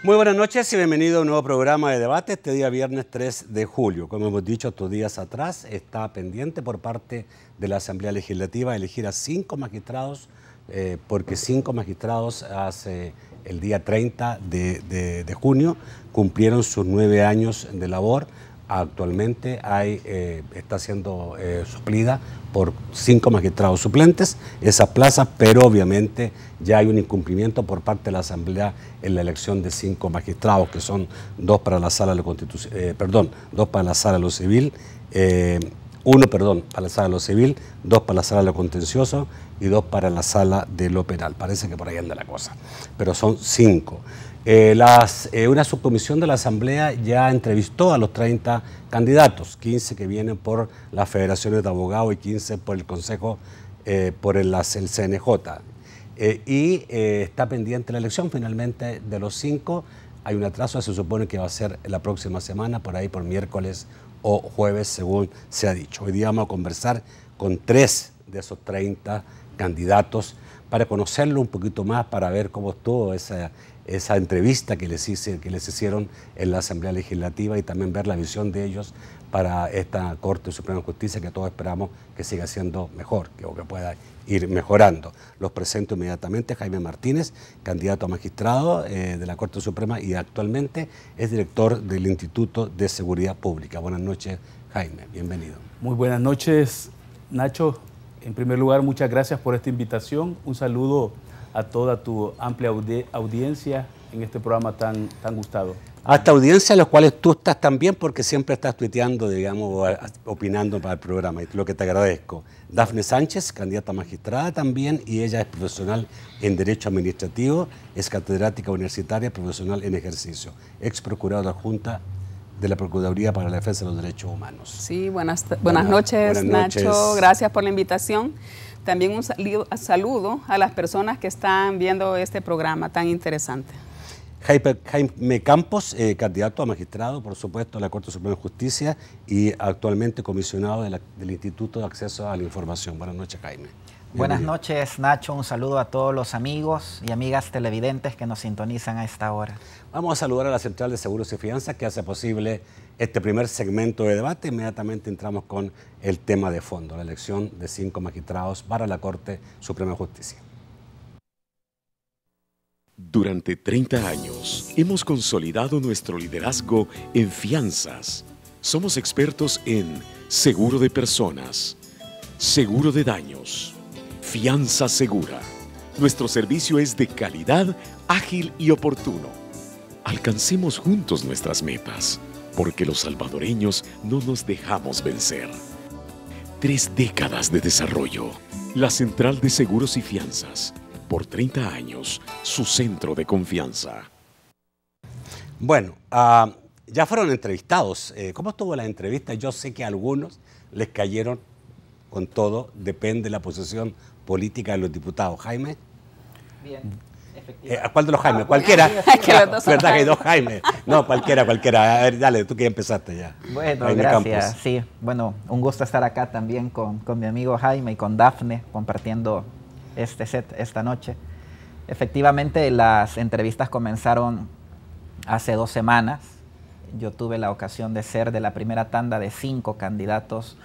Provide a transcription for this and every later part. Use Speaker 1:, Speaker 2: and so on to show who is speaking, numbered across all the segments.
Speaker 1: Muy buenas noches y bienvenido a un nuevo programa de debate este día viernes 3 de julio. Como hemos dicho estos días atrás, está pendiente por parte de la Asamblea Legislativa elegir a 5 magistrados, porque 5 magistrados hace el día 30 de junio cumplieron sus 9 años de labor. Actualmente está siendo suplida por 5 magistrados suplentes esas plazas, pero obviamente ya hay un incumplimiento por parte de la Asamblea en la elección de 5 magistrados, que son 2 para la Sala de lo Constitución, 2 para la Sala de lo Civil, 1 para la Sala de lo Civil, 2 para la Sala de lo Contencioso y 2 para la Sala de lo Penal. Parece que por ahí anda la cosa, pero son 5. Una subcomisión de la Asamblea ya entrevistó a los 30 candidatos, 15 que vienen por las federaciones de abogados y 15 por el Consejo, por el CNJ. Está pendiente la elección finalmente de los 5. Hay un atraso, se supone que va a ser la próxima semana, por ahí por miércoles o jueves, según se ha dicho. Hoy día vamos a conversar con 3 de esos 30 candidatos para conocerlo un poquito más, para ver cómo estuvo esa entrevista que les hicieron en la Asamblea Legislativa y también ver la visión de ellos para esta Corte Suprema de Justicia que todos esperamos que siga siendo mejor, que pueda ir mejorando. Los presento inmediatamente. Jaime Martínez, candidato a magistrado de la Corte Suprema y actualmente es director del Instituto de Seguridad Pública. Buenas noches, Jaime, bienvenido.
Speaker 2: Muy buenas noches, Nacho. En primer lugar, muchas gracias por esta invitación. Un saludo a toda tu amplia audiencia en este programa tan gustado.
Speaker 1: A esta audiencia a los cuales tú estás también, porque siempre estás tuiteando, digamos, opinando para el programa, y lo que te agradezco. Dafne Sánchez, candidata a magistrada también, y ella es profesional en Derecho Administrativo, es catedrática universitaria, profesional en ejercicio, ex procuradora adjunta de la Procuraduría para la Defensa de los Derechos Humanos.
Speaker 3: Sí, buenas noches, Nacho. Gracias por la invitación. También un saludo a las personas que están viendo este programa tan interesante.
Speaker 1: Jaime Campos, candidato a magistrado, por supuesto, a la Corte Suprema de Justicia y actualmente comisionado del Instituto de Acceso a la Información. Buenas noches, Jaime.
Speaker 4: Buenas noches, Nacho. Un saludo a todos los amigos y amigas televidentes que nos sintonizan a esta hora.
Speaker 1: Vamos a saludar a la Central de Seguros y Fianzas que hace posible este primer segmento de debate. Inmediatamente entramos con el tema de fondo, la elección de 5 magistrados para la Corte Suprema de Justicia.
Speaker 5: Durante 30 años hemos consolidado nuestro liderazgo en fianzas. Somos expertos en seguro de personas, seguro de daños, fianza segura. Nuestro servicio es de calidad, ágil y oportuno. Alcancemos juntos nuestras metas, porque los salvadoreños no nos dejamos vencer. 3 décadas de desarrollo. La Central de Seguros y Fianzas. Por 30 años, su centro de confianza.
Speaker 1: Bueno, ya fueron entrevistados. ¿Cómo estuvo la entrevista? Yo sé que a algunos les cayeron con todo, depende de la posición política de los diputados. ¿Jaime?
Speaker 4: Bien,
Speaker 1: efectivamente. ¿Cuál de los Jaime? ¿Cualquiera? ¿Verdad que hay 2 Jaime? No, cualquiera. A ver, dale, tú que ya empezaste ya.
Speaker 4: Bueno,
Speaker 1: Jaime
Speaker 4: gracias.
Speaker 1: Campos.
Speaker 4: Sí, bueno, un gusto estar acá también con mi amigo Jaime y con Dafne compartiendo este set esta noche. Efectivamente, las entrevistas comenzaron hace 2 semanas. Yo tuve la ocasión de ser de la primera tanda de 5 candidatos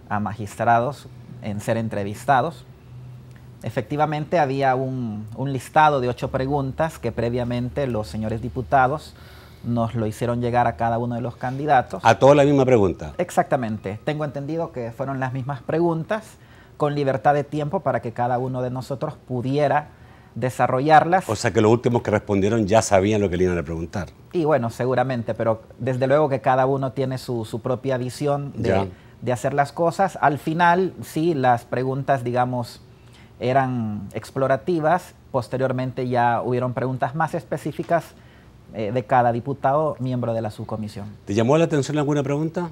Speaker 4: a magistrados en ser entrevistados. Efectivamente, había un listado de 8 preguntas que previamente los señores diputados nos lo hicieron llegar a cada uno de los candidatos.
Speaker 1: ¿A todos la misma pregunta?
Speaker 4: Exactamente. Tengo entendido que fueron las mismas preguntas, con libertad de tiempo para que cada uno de nosotros pudiera desarrollarlas.
Speaker 1: O sea que los últimos que respondieron ya sabían lo que le iban a preguntar.
Speaker 4: Y bueno, seguramente, pero desde luego que cada uno tiene su propia visión de hacer las cosas. Al final, sí, las preguntas, digamos, eran explorativas. Posteriormente ya hubieron preguntas más específicas de cada diputado miembro de la subcomisión.
Speaker 1: ¿Te llamó la atención alguna pregunta?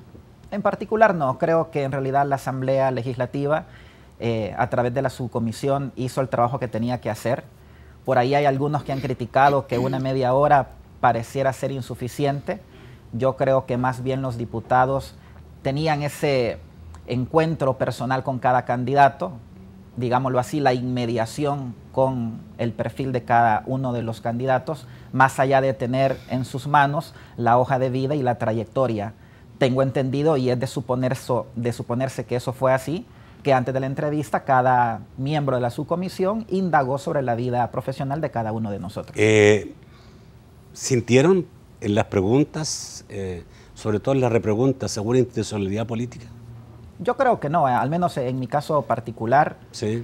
Speaker 4: En particular no, creo que en realidad la Asamblea Legislativa a través de la subcomisión hizo el trabajo que tenía que hacer. Por ahí hay algunos que han criticado que una media hora pareciera ser insuficiente. Yo creo que más bien los diputados tenían ese encuentro personal con cada candidato. digámoslo así, la inmediación con el perfil de cada uno de los candidatos, más allá de tener en sus manos la hoja de vida y la trayectoria. Tengo entendido, y es de suponerse que eso fue así, que antes de la entrevista cada miembro de la subcomisión indagó sobre la vida profesional de cada uno de nosotros.
Speaker 1: ¿Sintieron en las preguntas, sobre todo en las repreguntas, alguna intencionalidad política?
Speaker 4: Yo creo que no, al menos en mi caso particular.
Speaker 1: Sí.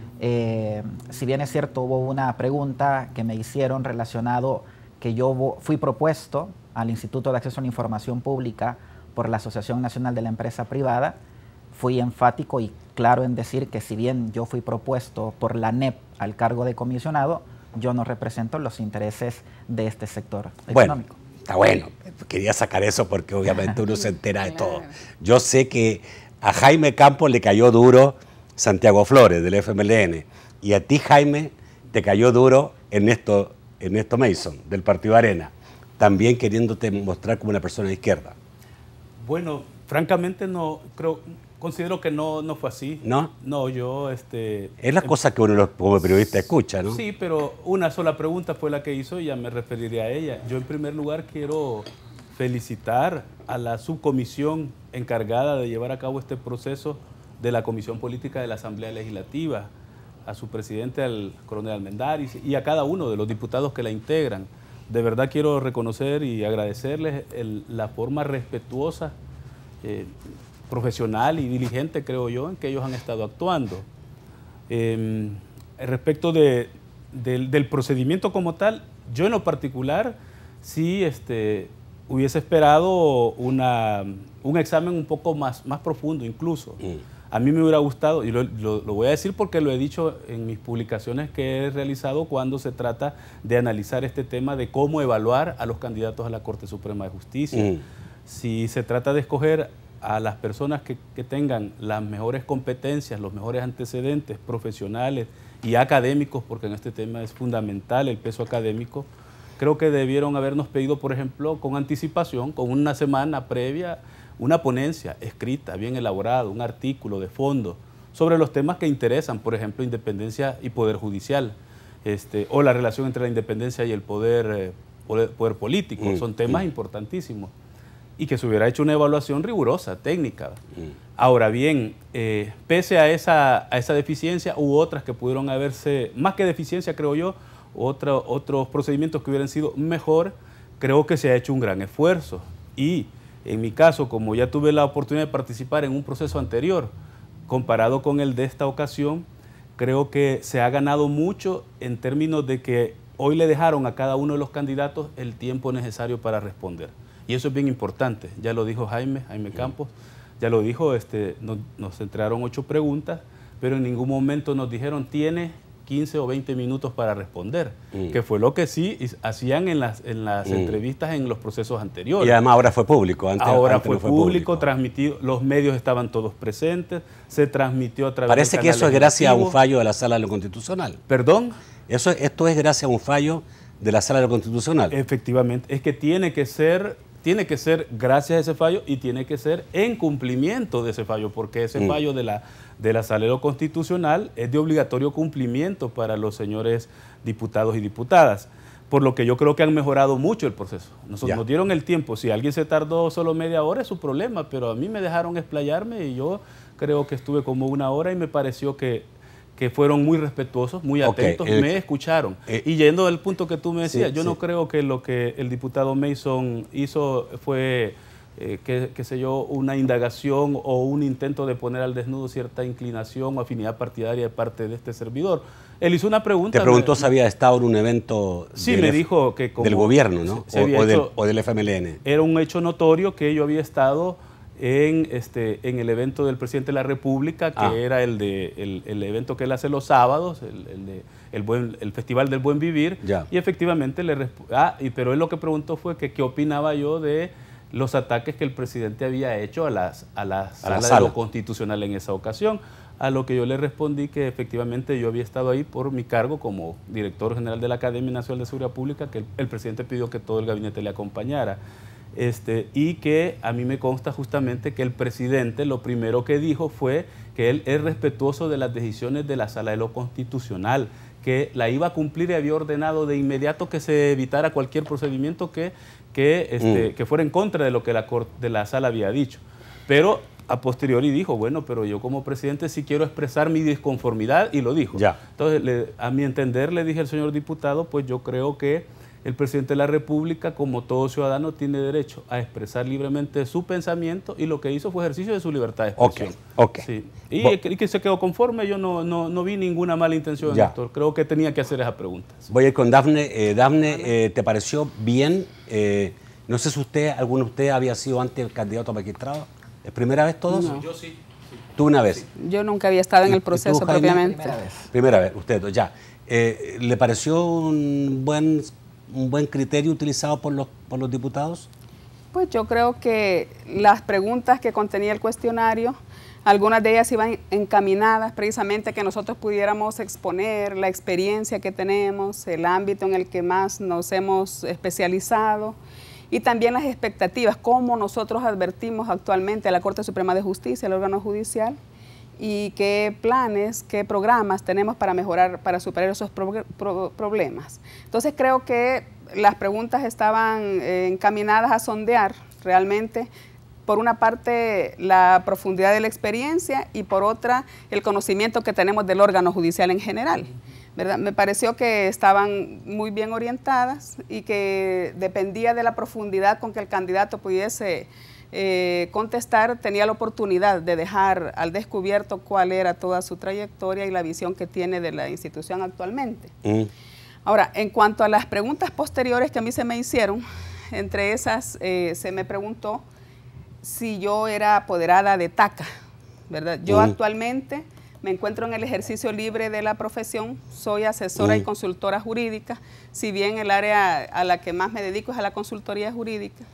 Speaker 4: Si bien es cierto, hubo una pregunta que me hicieron relacionado que yo fui propuesto al Instituto de Acceso a la Información Pública por la Asociación Nacional de la Empresa Privada. Fui enfático y claro en decir que si bien yo fui propuesto por la ANEP al cargo de comisionado, yo no represento los intereses de este sector económico.
Speaker 1: Está bueno, quería sacar eso porque obviamente uno se entera de todo. Yo sé que a Jaime Campos le cayó duro Santiago Flores del FMLN y a ti, Jaime, te cayó duro Ernesto Mason del Partido Arena, también queriéndote mostrar como una persona de izquierda.
Speaker 2: Bueno, francamente considero que no fue así.
Speaker 1: ¿No?
Speaker 2: No, yo... Es
Speaker 1: la cosa que uno como periodista escucha, ¿no?
Speaker 2: Sí, pero una sola pregunta fue la que hizo y ya me referiré a ella. Yo en primer lugar quiero felicitar a la subcomisión encargada de llevar a cabo este proceso de la Comisión Política de la Asamblea Legislativa, a su presidente, al coronel Almendaris, y a cada uno de los diputados que la integran. De verdad quiero reconocer y agradecerles la forma respetuosa, profesional y diligente, creo yo, en que ellos han estado actuando. Respecto del procedimiento como tal, yo en lo particular sí hubiese esperado un examen un poco más profundo incluso. A mí me hubiera gustado, y lo voy a decir porque lo he dicho en mis publicaciones que he realizado cuando se trata de analizar este tema de cómo evaluar a los candidatos a la Corte Suprema de Justicia. Si se trata de escoger a las personas que tengan las mejores competencias, los mejores antecedentes profesionales y académicos, porque en este tema es fundamental el peso académico, creo que debieron habernos pedido, por ejemplo, con anticipación, con una semana previa, una ponencia escrita, bien elaborada, un artículo de fondo sobre los temas que interesan, por ejemplo, independencia y poder judicial, o la relación entre la independencia y el poder político. Son temas importantísimos y que se hubiera hecho una evaluación rigurosa, técnica. Ahora bien, pese a esa deficiencia, hubo otras que pudieron haberse, más que deficiencia creo yo, otros procedimientos que hubieran sido mejor. Creo que se ha hecho un gran esfuerzo y en mi caso, como ya tuve la oportunidad de participar en un proceso anterior, comparado con el de esta ocasión, creo que se ha ganado mucho en términos de que hoy le dejaron a cada uno de los candidatos el tiempo necesario para responder. Y eso es bien importante, ya lo dijo Jaime Campos, ya lo dijo, nos entregaron 8 preguntas, pero en ningún momento nos dijeron, tiene 15 o 20 minutos para responder, que fue lo que sí hacían en las entrevistas en los procesos anteriores.
Speaker 1: Y además ahora fue público.
Speaker 2: Ahora fue público, transmitido, los medios estaban todos presentes, se transmitió a través
Speaker 1: Parece que eso es gracias a un fallo de la Sala de lo Constitucional.
Speaker 2: ¿Perdón?
Speaker 1: Esto es gracias a un fallo de la Sala de lo Constitucional.
Speaker 2: Efectivamente, es que tiene que ser gracias a ese fallo y tiene que ser en cumplimiento de ese fallo, porque ese fallo de la Sala de lo Constitucional es de obligatorio cumplimiento para los señores diputados y diputadas, por lo que yo creo que han mejorado mucho el proceso. Nos dieron el tiempo, si alguien se tardó solo media hora es su problema, pero a mí me dejaron explayarme y yo creo que estuve como 1 hora y me pareció que fueron muy respetuosos, muy atentos, me escucharon. Y yendo del punto que tú me decías, yo no creo que lo que el diputado Mason hizo fue, qué sé yo, una indagación o un intento de poner al desnudo cierta inclinación o afinidad partidaria de parte de este servidor. Él hizo una pregunta.
Speaker 1: Te preguntó si había estado en un evento
Speaker 2: me dijo que como
Speaker 1: del gobierno, ¿no? O del FMLN.
Speaker 2: Era un hecho notorio que yo había estado en el evento del presidente de la República, que era el evento que él hace los sábados, el Festival del Buen Vivir, y efectivamente pero él lo que preguntó fue que qué opinaba yo de los ataques que el presidente había hecho a la Sala de lo Constitucional en esa ocasión, a lo que yo le respondí que efectivamente yo había estado ahí por mi cargo como director general de la Academia Nacional de Seguridad Pública, que el presidente pidió que todo el gabinete le acompañara. y que a mí me consta justamente que el presidente lo primero que dijo fue que él es respetuoso de las decisiones de la Sala de lo Constitucional, que la iba a cumplir y había ordenado de inmediato que se evitara cualquier procedimiento que fuera en contra de lo que la Sala había dicho. Pero a posteriori dijo, bueno, pero yo como presidente sí quiero expresar mi disconformidad, y lo dijo. Ya. Entonces, a mi entender, le dije al señor diputado, pues yo creo que el presidente de la República, como todo ciudadano, tiene derecho a expresar libremente su pensamiento, y lo que hizo fue ejercicio de su libertad de expresión. Sí. Y que se quedó conforme. Yo no vi ninguna mala intención en esto. Creo que tenía que hacer esas preguntas.
Speaker 1: Voy a ir con Dafne. Dafne, ¿te pareció bien? No sé si alguno de ustedes había sido antes candidato a magistrado. ¿Es primera vez todos?
Speaker 2: No. Yo sí.
Speaker 1: ¿Tú una vez?
Speaker 3: Sí. Yo nunca había estado en el proceso propiamente.
Speaker 1: Primera vez, usted ya. ¿Le pareció un buen criterio utilizado por los diputados?
Speaker 3: Pues yo creo que las preguntas que contenía el cuestionario, algunas de ellas iban encaminadas precisamente a que nosotros pudiéramos exponer la experiencia que tenemos, el ámbito en el que más nos hemos especializado, y también las expectativas, cómo nosotros advertimos actualmente a la Corte Suprema de Justicia, el órgano judicial, y qué planes, qué programas tenemos para mejorar, para superar esos problemas. Entonces creo que las preguntas estaban encaminadas a sondear realmente, por una parte, la profundidad de la experiencia, y por otra, el conocimiento que tenemos del órgano judicial en general, ¿verdad? Me pareció que estaban muy bien orientadas, y que dependía de la profundidad con que el candidato pudiese contestar, tenía la oportunidad de dejar al descubierto cuál era toda su trayectoria y la visión que tiene de la institución actualmente. Ahora, en cuanto a las preguntas posteriores que a mí se me hicieron, entre esas se me preguntó si yo era apoderada de TACA, ¿verdad? Yo actualmente me encuentro en el ejercicio libre de la profesión, soy asesora y consultora jurídica, si bien el área a la que más me dedico es a la consultoría jurídica.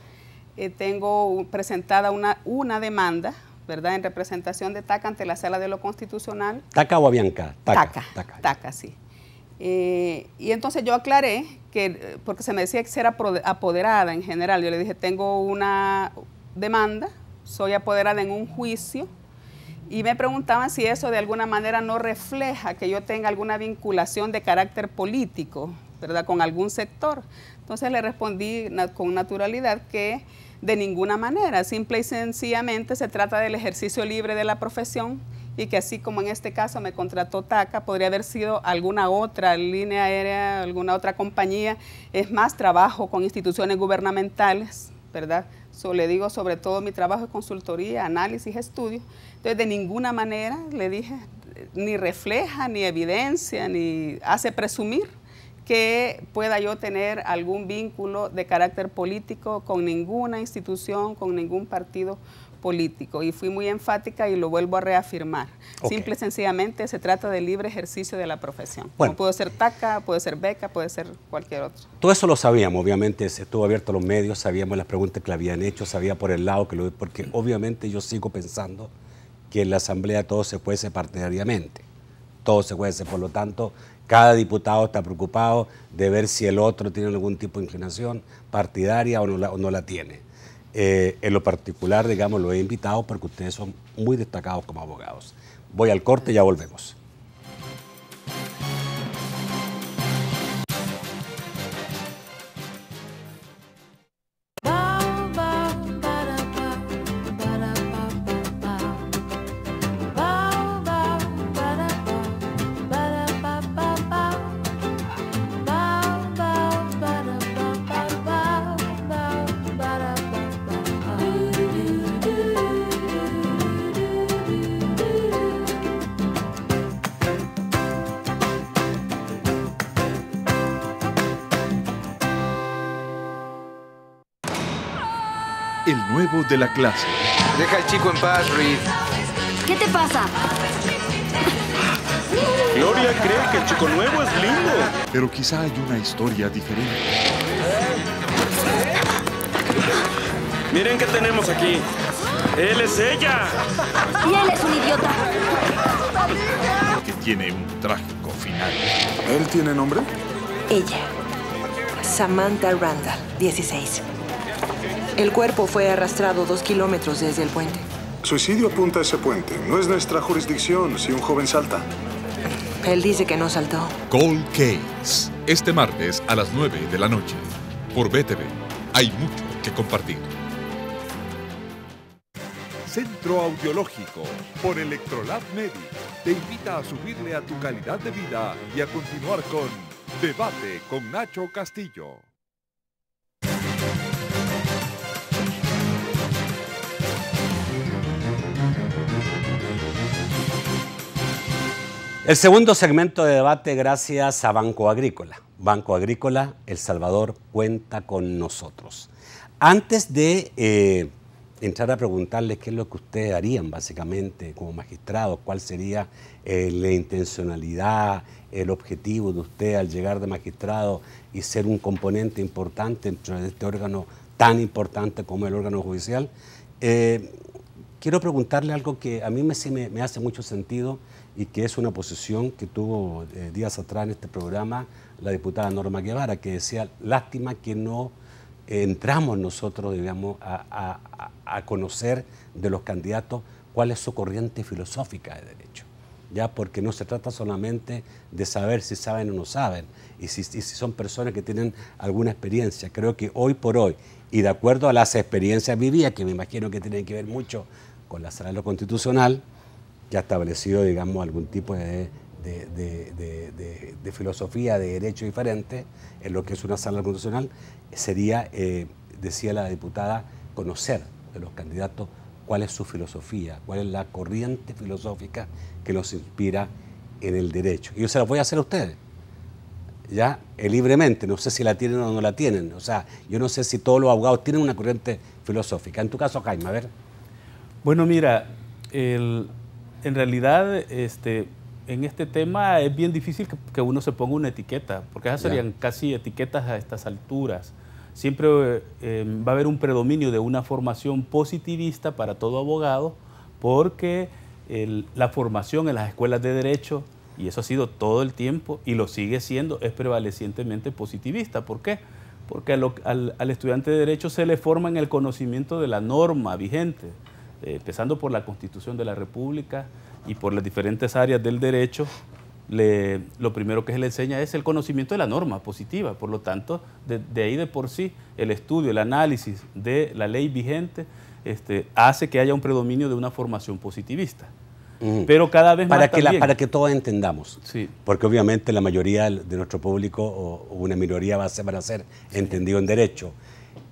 Speaker 3: Tengo presentada una demanda, ¿verdad?, en representación de TACA ante la Sala de lo Constitucional.
Speaker 1: ¿TACA o Avianca?
Speaker 3: TACA, sí. Y entonces yo aclaré que, porque se me decía que era apoderada en general, yo le dije, tengo una demanda, soy apoderada en un juicio, y me preguntaban si eso de alguna manera no refleja que yo tenga alguna vinculación de carácter político, ¿verdad?, con algún sector. Entonces le respondí con naturalidad que de ninguna manera, simple y sencillamente se trata del ejercicio libre de la profesión, y que así como en este caso me contrató TACA, podría haber sido alguna otra línea aérea, alguna otra compañía. Es más, trabajo con instituciones gubernamentales, ¿verdad? Le digo, sobre todo mi trabajo es consultoría, análisis, estudio. Entonces, de ninguna manera, le dije, ni refleja, ni evidencia, ni hace presumir que pueda yo tener algún vínculo de carácter político con ninguna institución, con ningún partido político. Y fui muy enfática y lo vuelvo a reafirmar. Simple y sencillamente se trata del libre ejercicio de la profesión. Bueno, puede ser TACA, puede ser beca, puede ser cualquier otro.
Speaker 1: Todo eso lo sabíamos, obviamente, estuvo abierto a los medios, sabíamos las preguntas que le habían hecho, sabía por el lado que porque obviamente yo sigo pensando que en la Asamblea todo se puede hacer partidariamente. Todo se puede hacer, por lo tanto, cada diputado está preocupado de ver si el otro tiene algún tipo de inclinación partidaria o no la tiene. En lo particular, digamos, lo he invitado porque ustedes son muy destacados como abogados. Voy al corte y ya volvemos.
Speaker 5: El nuevo de la clase.
Speaker 6: Deja al chico en paz, Reed.
Speaker 7: ¿Qué te pasa?
Speaker 8: Gloria cree que el chico nuevo es lindo.
Speaker 5: Pero quizá hay una historia diferente.
Speaker 8: Miren qué tenemos aquí. ¡Él es ella!
Speaker 7: Y él es un idiota.
Speaker 5: Que tiene un trágico final.
Speaker 6: ¿Él tiene nombre?
Speaker 9: Ella. Samantha Randall, 16. El cuerpo fue arrastrado 2 kilómetros desde el puente.
Speaker 6: Suicidio apunta a ese puente. No es nuestra jurisdicción si un joven salta.
Speaker 9: Él dice que no saltó.
Speaker 10: Cold Case, este martes a las 9 de la noche. Por BTV, hay mucho que compartir. Centro Audiológico por Electrolab Medic te invita a subirle a tu calidad de vida y a continuar con Debate con Nacho Castillo.
Speaker 1: El segundo segmento de debate gracias a Banco Agrícola. Banco Agrícola, El Salvador cuenta con nosotros. Antes de entrar a preguntarles qué es lo que ustedes harían básicamente como magistrados, cuál sería la intencionalidad, el objetivo de usted al llegar de magistrado y ser un componente importante dentro de este órgano tan importante como el órgano judicial, quiero preguntarle algo que a mí me hace mucho sentido y que es una posición que tuvo días atrás en este programa la diputada Norma Guevara, que decía, lástima que no entramos nosotros, digamos, a conocer de los candidatos cuál es su corriente filosófica de derecho, ya, porque no se trata solamente de saber si saben o no saben, y si son personas que tienen alguna experiencia. Creo que hoy por hoy, y de acuerdo a las experiencias vividas, que me imagino que tienen que ver mucho con la Sala de lo Constitucional, ya ha establecido, digamos, algún tipo de filosofía de derecho diferente en lo que es una Sala Constitucional, sería, decía la diputada, conocer de los candidatos cuál es su filosofía, cuál es la corriente filosófica que los inspira en el derecho. Y yo se las voy a hacer a ustedes, ya, libremente, no sé si la tienen o no la tienen, o sea, yo no sé si todos los abogados tienen una corriente filosófica. En tu caso, Jaime, a ver.
Speaker 2: Bueno, mira, en realidad, en este tema es bien difícil que uno se ponga una etiqueta, porque esas serían casi etiquetas a estas alturas. Siempre va a haber un predominio de una formación positivista para todo abogado, porque la formación en las escuelas de derecho, y eso ha sido todo el tiempo y lo sigue siendo, es prevalecientemente positivista. ¿Por qué? Porque al estudiante de derecho se le forma en el conocimiento de la norma vigente, empezando por la Constitución de la República y por las diferentes áreas del derecho. Lo primero que se le enseña es el conocimiento de la norma positiva. Por lo tanto, de ahí de por sí, el estudio, el análisis de la ley vigente hace que haya un predominio de una formación positivista. Pero cada vez más
Speaker 1: para que todos entendamos,
Speaker 2: sí,
Speaker 1: porque obviamente la mayoría de nuestro público o una minoría van a ser entendido en derecho,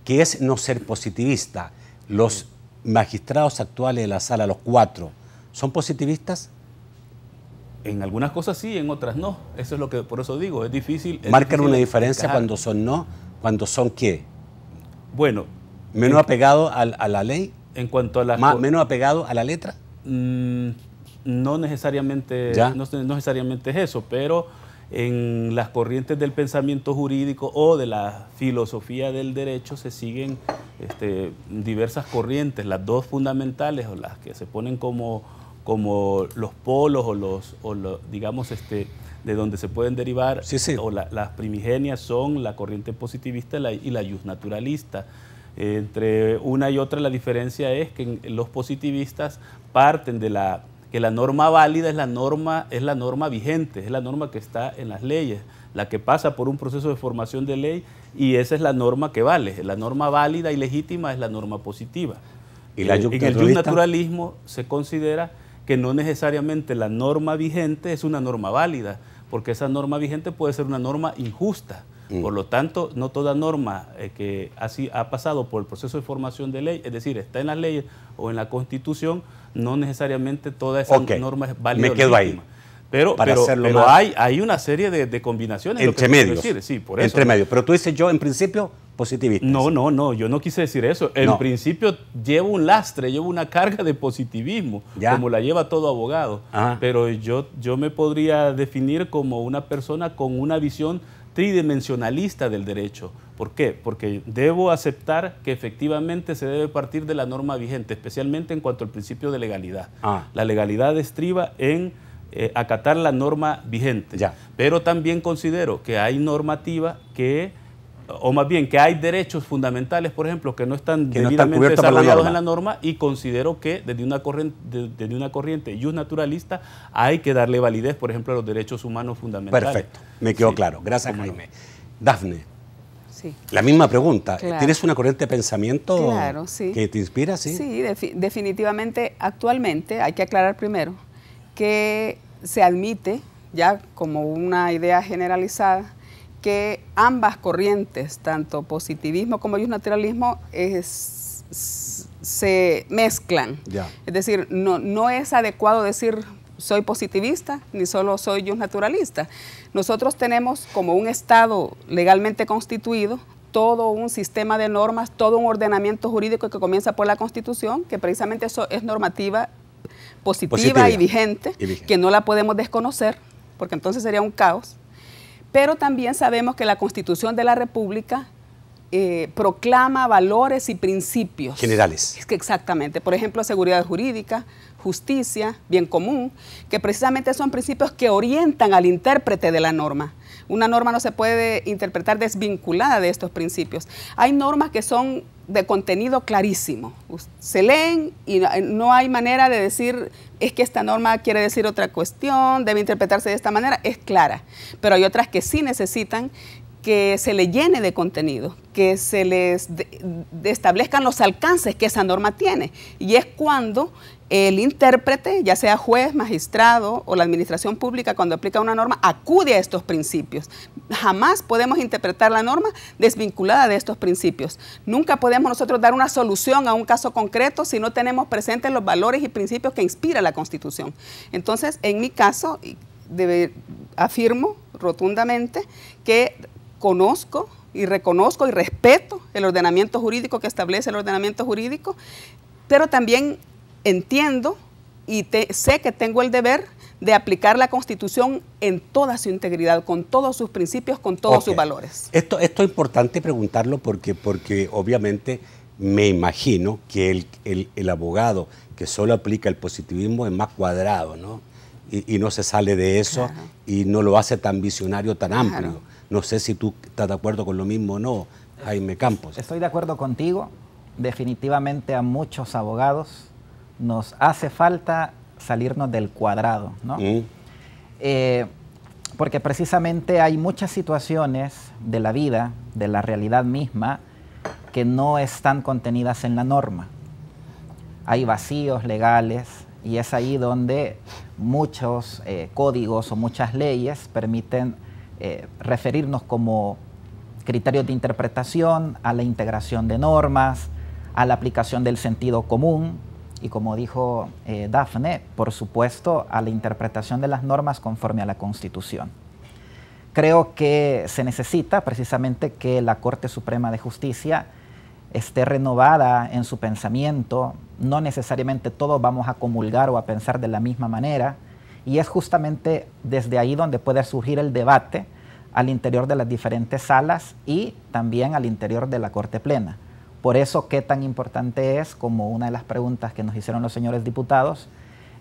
Speaker 1: que es no ser positivista. Los magistrados actuales de la sala, los 4, ¿son positivistas?
Speaker 2: En algunas cosas sí, en otras no. Eso es lo que, por eso digo, es difícil.
Speaker 1: ¿Marcan una diferencia cuando son no? ¿Cuando son qué?
Speaker 2: Bueno.
Speaker 1: ¿Menos apegado a la ley?
Speaker 2: En cuanto a las...
Speaker 1: ¿Menos apegado a la letra?
Speaker 2: No necesariamente, no necesariamente es eso, pero en las corrientes del pensamiento jurídico o de la filosofía del derecho se siguen diversas corrientes. Las dos fundamentales, o las que se ponen como los polos o los digamos, de donde se pueden derivar, o las primigenias, son la corriente positivista y la justnaturalista. Entre una y otra la diferencia es que los positivistas parten de que la norma válida es la norma vigente, es la norma que está en las leyes, la que pasa por un proceso de formación de ley, y esa es la norma que vale. La norma válida y legítima es la norma positiva.
Speaker 1: ¿Y la
Speaker 2: en el justnaturalismo se considera que no necesariamente la norma vigente es una norma válida, porque esa norma vigente puede ser una norma injusta. Por lo tanto, no toda norma que así ha pasado por el proceso de formación de ley, es decir, está en las leyes o en la Constitución, no necesariamente toda esa norma es válida.
Speaker 1: Me quedo ahí.
Speaker 2: Pero hay una serie de combinaciones.
Speaker 1: Entre medios.
Speaker 2: Sí, por eso.
Speaker 1: Entre medios. Pero tú dices, yo en principio, positivista.
Speaker 2: No, yo no quise decir eso. En principio llevo un lastre, llevo una carga de positivismo, como la lleva todo abogado. Pero yo me podría definir como una persona con una visión tridimensionalista del derecho. ¿Por qué? Porque debo aceptar que efectivamente se debe partir de la norma vigente, especialmente en cuanto al principio de legalidad. La legalidad estriba en acatar la norma vigente. Pero también considero que hay normativa que o más bien que hay derechos fundamentales, por ejemplo, que no están debidamente
Speaker 1: cubiertos por la
Speaker 2: desarrollados
Speaker 1: norma.
Speaker 2: en la norma, y considero que desde una corriente justnaturalista hay que darle validez, por ejemplo, a los derechos humanos fundamentales.
Speaker 1: Perfecto, me quedó
Speaker 2: Sí,
Speaker 1: claro. Gracias,
Speaker 2: cómo no.
Speaker 1: Jaime. Dafne,
Speaker 3: Sí.
Speaker 1: la misma pregunta.
Speaker 3: Claro.
Speaker 1: ¿Tienes una corriente de pensamiento
Speaker 3: Claro, sí.
Speaker 1: que te inspira? Sí,
Speaker 3: Sí, definitivamente, actualmente, hay que aclarar primero que se admite ya como una idea generalizada que ambas corrientes, tanto positivismo como justnaturalismo, se mezclan.
Speaker 1: Ya.
Speaker 3: Es decir, no es adecuado decir soy positivista ni solo soy justnaturalista. Nosotros tenemos como un Estado legalmente constituido todo un sistema de normas, todo un ordenamiento jurídico que comienza por la Constitución, que precisamente eso es normativa positiva y vigente, que no la podemos desconocer, porque entonces sería un caos. Pero también sabemos que la Constitución de la República proclama valores y principios.
Speaker 1: Generales.
Speaker 3: Es que exactamente. Por ejemplo, seguridad jurídica, justicia, bien común, que precisamente son principios que orientan al intérprete de la norma. Una norma no se puede interpretar desvinculada de estos principios. Hay normas que son de contenido clarísimo. Se leen y no hay manera de decir, es que esta norma quiere decir otra cuestión, debe interpretarse de esta manera, es clara. Pero hay otras que sí necesitan que se le llene de contenido, que se les establezcan los alcances que esa norma tiene. Y es cuando el intérprete, ya sea juez, magistrado o la administración pública, cuando aplica una norma, acude a estos principios. Jamás podemos interpretar la norma desvinculada de estos principios. Nunca podemos nosotros dar una solución a un caso concreto si no tenemos presentes los valores y principios que inspira la Constitución. Entonces, en mi caso, afirmo rotundamente que conozco y reconozco y respeto el ordenamiento jurídico que establece el ordenamiento jurídico, pero también entiendo y sé que tengo el deber de aplicar la Constitución en toda su integridad, con todos sus principios, con todos sus valores.
Speaker 1: Esto es importante preguntarlo porque obviamente me imagino que el abogado que solo aplica el positivismo es más cuadrado, ¿no? Y no se sale de eso, claro, y no lo hace tan visionario, tan amplio. Claro. No sé si tú estás de acuerdo con lo mismo o no, Jaime Campos.
Speaker 4: Estoy de acuerdo contigo. Definitivamente a muchos abogados nos hace falta salirnos del cuadrado, ¿no? Porque precisamente hay muchas situaciones de la vida, de la realidad misma, que no están contenidas en la norma. Hay vacíos legales y es ahí donde muchos códigos o muchas leyes permiten referirnos como criterios de interpretación a la integración de normas, a la aplicación del sentido común y, como dijo Dafne, por supuesto, a la interpretación de las normas conforme a la Constitución. Creo que se necesita precisamente que la Corte Suprema de Justicia esté renovada en su pensamiento. No necesariamente todos vamos a comulgar o a pensar de la misma manera, y es justamente desde ahí donde puede surgir el debate al interior de las diferentes salas y también al interior de la Corte Plena. Por eso, qué tan importante es, como una de las preguntas que nos hicieron los señores diputados,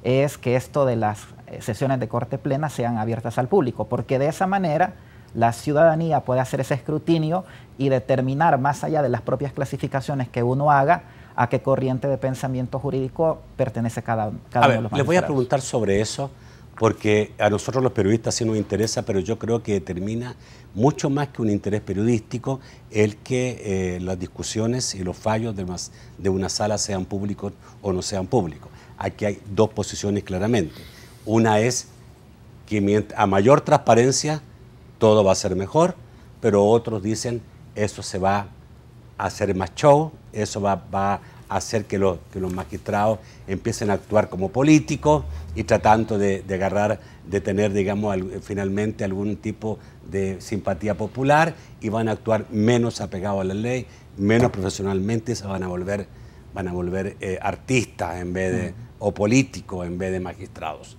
Speaker 4: es que esto de las sesiones de Corte Plena sean abiertas al público, porque de esa manera la ciudadanía puede hacer ese escrutinio y determinar, más allá de las propias clasificaciones que uno haga, a qué corriente de pensamiento jurídico pertenece cada uno de los magistrados.
Speaker 1: Les voy a preguntar sobre eso, porque a nosotros los periodistas sí nos interesa, pero yo creo que determina mucho más que un interés periodístico el que las discusiones y los fallos de una sala sean públicos o no sean públicos. Aquí hay dos posiciones claramente. Una es que a mayor transparencia todo va a ser mejor, pero otros dicen eso se va a hacer más show, eso va a hacer que los magistrados empiecen a actuar como políticos y tratando de tener, digamos, finalmente algún tipo de simpatía popular, y van a actuar menos apegados a la ley, menos profesionalmente, y se van a volver artistas en vez de, o políticos en vez de magistrados.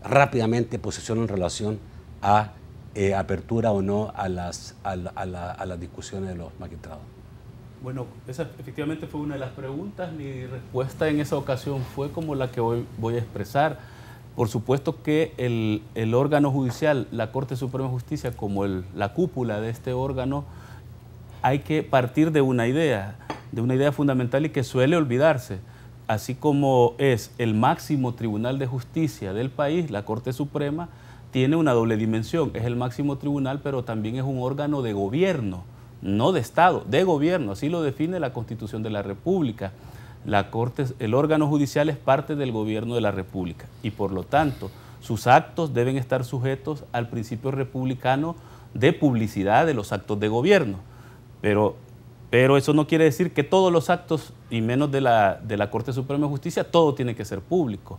Speaker 1: Rápidamente, posición en relación a apertura o no a las discusiones de los magistrados.
Speaker 2: Bueno, esa efectivamente fue una de las preguntas. Mi respuesta en esa ocasión fue como la que hoy voy a expresar. Por supuesto que el órgano judicial, la Corte Suprema de Justicia, como la cúpula de este órgano, hay que partir de una idea fundamental y que suele olvidarse. Así como es el máximo tribunal de justicia del país, la Corte Suprema, tiene una doble dimensión. Es el máximo tribunal, pero también es un órgano de gobierno, no de Estado, de gobierno. Así lo define la Constitución de la República. La Corte, el órgano judicial es parte del gobierno de la República y por lo tanto sus actos deben estar sujetos al principio republicano de publicidad de los actos de gobierno. Pero eso no quiere decir que todos los actos, y menos de la Corte Suprema de Justicia, todo tiene que ser público.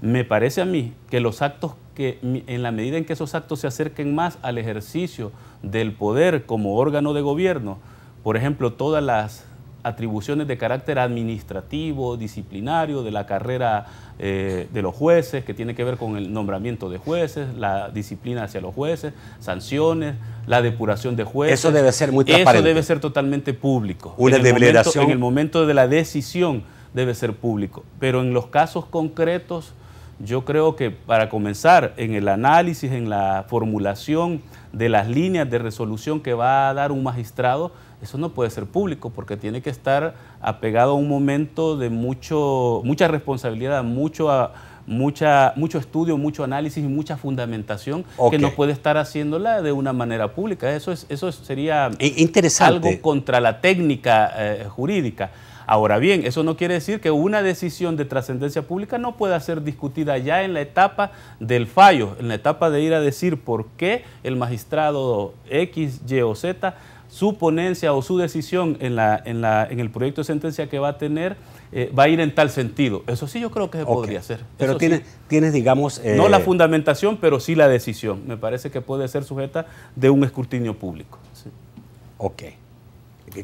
Speaker 2: Me parece a mí que los actos que, en la medida en que esos actos se acerquen más al ejercicio del poder como órgano de gobierno, por ejemplo, todas las atribuciones de carácter administrativo, disciplinario, de la carrera de los jueces, que tiene que ver con el nombramiento de jueces, la disciplina hacia los jueces, sanciones, la depuración de jueces.
Speaker 1: Eso debe ser muy transparente.
Speaker 2: Eso debe ser totalmente público.
Speaker 1: Una deliberación.
Speaker 2: En el momento de la decisión debe ser público. Pero en los casos concretos, yo creo que para comenzar en el análisis, en la formulación de las líneas de resolución que va a dar un magistrado, eso no puede ser público porque tiene que estar apegado a un momento de mucha responsabilidad, mucho estudio, mucho análisis y mucha fundamentación, que no puede estar haciéndola de una manera pública. Eso sería
Speaker 1: interesante.
Speaker 2: Algo contra la técnica jurídica. Ahora bien, eso no quiere decir que una decisión de trascendencia pública no pueda ser discutida ya en la etapa del fallo, en la etapa de ir a decir por qué el magistrado X, Y o Z, su ponencia o su decisión en el proyecto de sentencia que va a tener, va a ir en tal sentido. Eso sí yo creo que se podría hacer.
Speaker 1: Pero tienes, digamos...
Speaker 2: no la fundamentación, pero sí la decisión. Me parece que puede ser sujeta de un escrutinio público. Sí.
Speaker 1: Ok.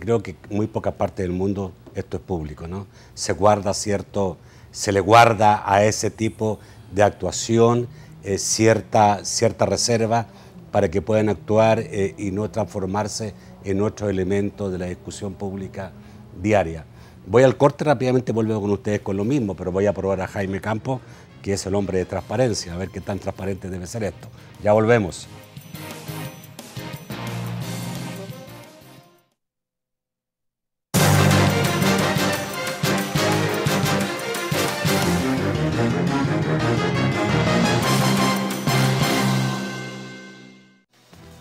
Speaker 1: Creo que muy poca parte del mundo esto es público, ¿no? Se le guarda a ese tipo de actuación cierta reserva para que puedan actuar y no transformarse en otro elemento de la discusión pública diaria. Voy al corte, rápidamente vuelvo con ustedes con lo mismo, pero voy a probar a Jaime Campos, que es el hombre de transparencia, a ver qué tan transparente debe ser esto. Ya volvemos.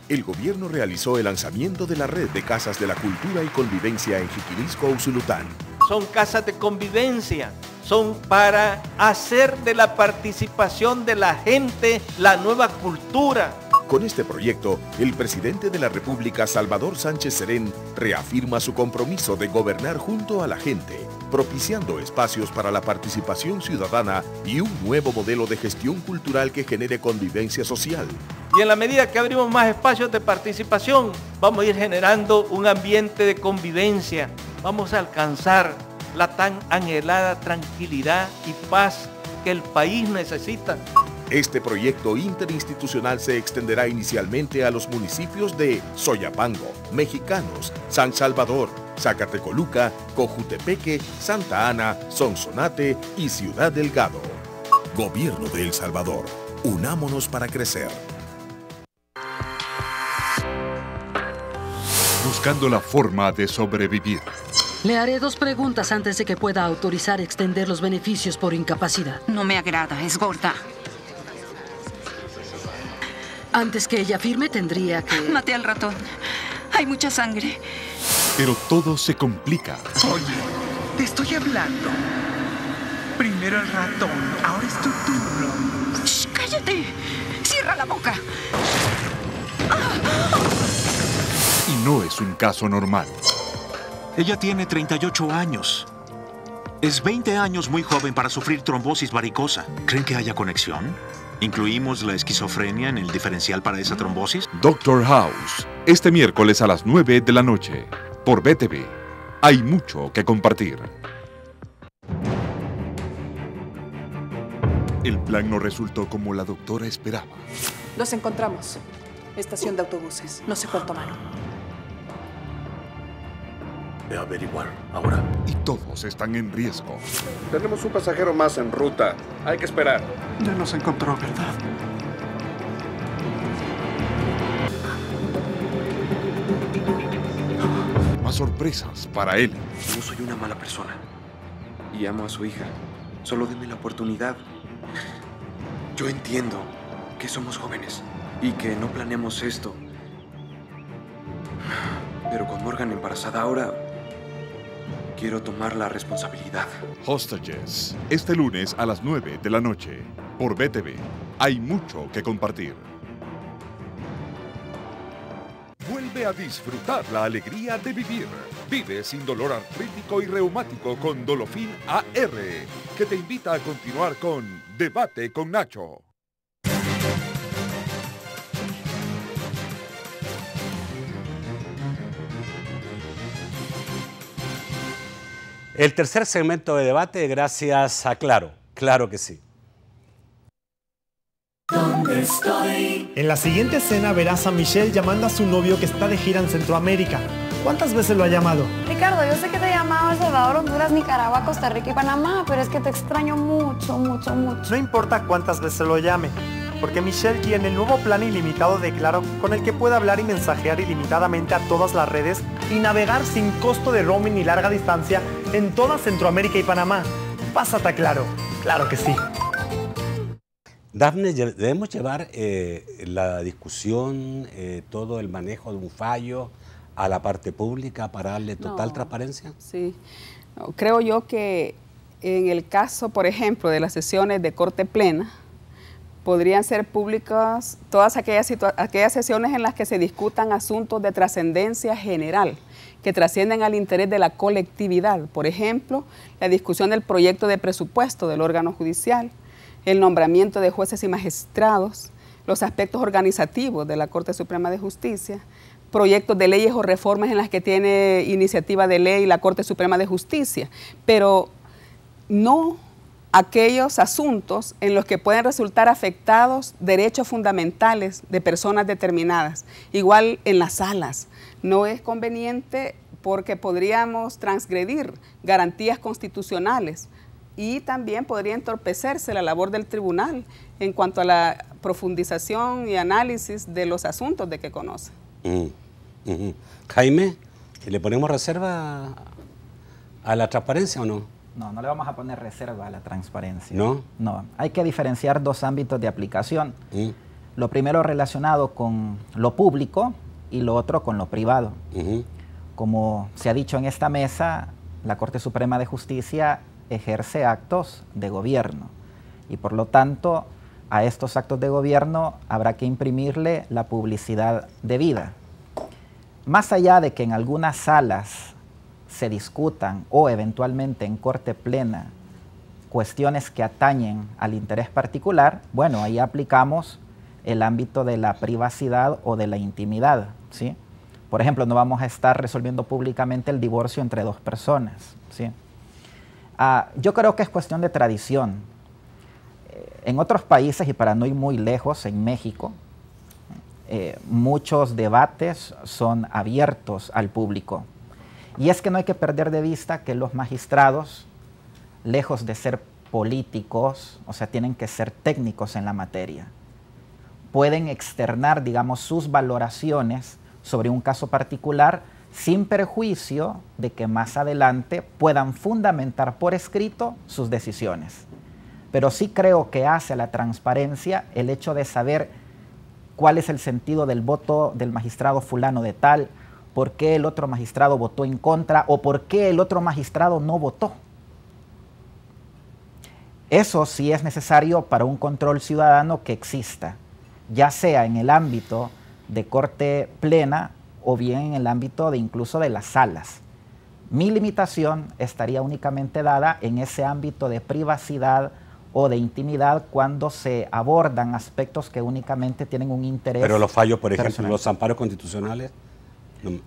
Speaker 11: El gobierno realizó el lanzamiento de la red de casas de la cultura y convivencia en Jiquilisco, Usulután.
Speaker 12: Son casas de convivencia, son para hacer de la participación de la gente la nueva cultura.
Speaker 11: Con este proyecto, el presidente de la República, Salvador Sánchez Serén, reafirma su compromiso de gobernar junto a la gente, propiciando espacios para la participación ciudadana y un nuevo modelo de gestión cultural que genere convivencia social.
Speaker 12: Y en la medida que abrimos más espacios de participación, vamos a ir generando un ambiente de convivencia. Vamos a alcanzar la tan anhelada tranquilidad y paz que el país necesita.
Speaker 11: Este proyecto interinstitucional se extenderá inicialmente a los municipios de Soyapango, Mexicanos, San Salvador, Zacatecoluca, Cojutepeque, Santa Ana, Sonsonate y Ciudad Delgado. Gobierno de El Salvador. Unámonos para crecer.
Speaker 10: Buscando la forma de sobrevivir.
Speaker 13: Le haré 2 preguntas antes de que pueda autorizar extender los beneficios por incapacidad.
Speaker 14: No me agrada, es gorda.
Speaker 13: Antes que ella firme, tendría que...
Speaker 14: Maté al ratón. Hay mucha sangre.
Speaker 10: Pero todo se complica.
Speaker 15: Oye, te estoy hablando. Primero el ratón, ahora es tu turno.
Speaker 14: ¡Shh, cállate! ¡Cierra la boca!
Speaker 10: Y no es un caso normal.
Speaker 16: Ella tiene 38 años. Es 20 años muy joven para sufrir trombosis varicosa. ¿Creen que haya conexión? ¿Incluimos la esquizofrenia en el diferencial para esa trombosis?
Speaker 10: Doctor House, este miércoles a las 9 de la noche, por BTV. Hay mucho que compartir. El plan no resultó como la doctora esperaba.
Speaker 17: Los encontramos. Estación de autobuses. No sé cuánto tomaron.
Speaker 11: Ve a averiguar ahora.
Speaker 10: Y todos están en riesgo.
Speaker 8: Tenemos un pasajero más en ruta. Hay que esperar.
Speaker 15: Ya nos encontró, ¿verdad?
Speaker 10: más sorpresas para él.
Speaker 18: No soy una mala persona y amo a su hija. Solo denme la oportunidad. Yo entiendo que somos jóvenes y que no planeamos esto. Pero con Morgan embarazada ahora, quiero tomar la responsabilidad.
Speaker 10: Hostages, este lunes a las 9 de la noche, por BTV. Hay mucho que compartir. Vuelve a disfrutar la alegría de vivir. Vive sin dolor artrítico y reumático con Dolofin AR, que te invita a continuar con Debate con Nacho.
Speaker 1: El tercer segmento de debate, gracias a Claro. Claro que sí.
Speaker 19: ¿Dónde estoy? En la siguiente escena verás a Michelle llamando a su novio que está de gira en Centroamérica. ¿Cuántas veces lo ha llamado?
Speaker 20: Ricardo, yo sé que te he llamado a El Salvador, Honduras, Nicaragua, Costa Rica y Panamá, pero es que te extraño mucho, mucho, mucho.
Speaker 19: No importa cuántas veces lo llame, porque Michelle tiene el nuevo plan ilimitado de Claro, con el que puede hablar y mensajear ilimitadamente a todas las redes y navegar sin costo de roaming ni larga distancia en toda Centroamérica y Panamá. Pásate a Claro, claro que sí.
Speaker 1: Dafne, ¿debemos llevar la discusión, todo el manejo de un fallo a la parte pública para darle total transparencia?
Speaker 3: Sí, creo yo que en el caso, por ejemplo, de las sesiones de Corte Plena, podrían ser públicas todas aquellas sesiones en las que se discutan asuntos de trascendencia general, que trascienden al interés de la colectividad. Por ejemplo, la discusión del proyecto de presupuesto del órgano judicial, el nombramiento de jueces y magistrados, los aspectos organizativos de la Corte Suprema de Justicia, proyectos de leyes o reformas en las que tiene iniciativa de ley la Corte Suprema de Justicia, pero no aquellos asuntos en los que pueden resultar afectados derechos fundamentales de personas determinadas. Igual en las salas, no es conveniente porque podríamos transgredir garantías constitucionales y también podría entorpecerse la labor del tribunal en cuanto a la profundización y análisis de los asuntos de que conoce.
Speaker 1: Jaime, ¿le ponemos reserva a la transparencia o no?
Speaker 4: No, no le vamos a poner reserva a la transparencia.
Speaker 1: ¿No?
Speaker 4: No, hay que diferenciar dos ámbitos de aplicación. Lo primero relacionado con lo público y lo otro con lo privado. Como se ha dicho en esta mesa, la Corte Suprema de Justicia ejerce actos de gobierno y por lo tanto a estos actos de gobierno habrá que imprimirle la publicidad debida. Más allá de que en algunas salas se discutan o eventualmente en Corte Plena cuestiones que atañen al interés particular, bueno, ahí aplicamos el ámbito de la privacidad o de la intimidad, ¿sí? Por ejemplo, no vamos a estar resolviendo públicamente el divorcio entre dos personas, ¿sí? Yo creo que es cuestión de tradición. En otros países, y para no ir muy lejos, en México, muchos debates son abiertos al público. Y es que no hay que perder de vista que los magistrados, lejos de ser políticos, o sea, tienen que ser técnicos en la materia. Pueden externar, digamos, sus valoraciones sobre un caso particular sin perjuicio de que más adelante puedan fundamentar por escrito sus decisiones. Pero sí creo que hace a la transparencia el hecho de saber cuál es el sentido del voto del magistrado fulano de tal, por qué el otro magistrado votó en contra o por qué el otro magistrado no votó. Eso sí es necesario para un control ciudadano que exista, ya sea en el ámbito de Corte Plena o bien en el ámbito de incluso de las salas. Mi limitación estaría únicamente dada en ese ámbito de privacidad o de intimidad cuando se abordan aspectos que únicamente tienen un interés.
Speaker 1: Pero los fallos, por ejemplo,
Speaker 4: personal.
Speaker 1: los amparos constitucionales,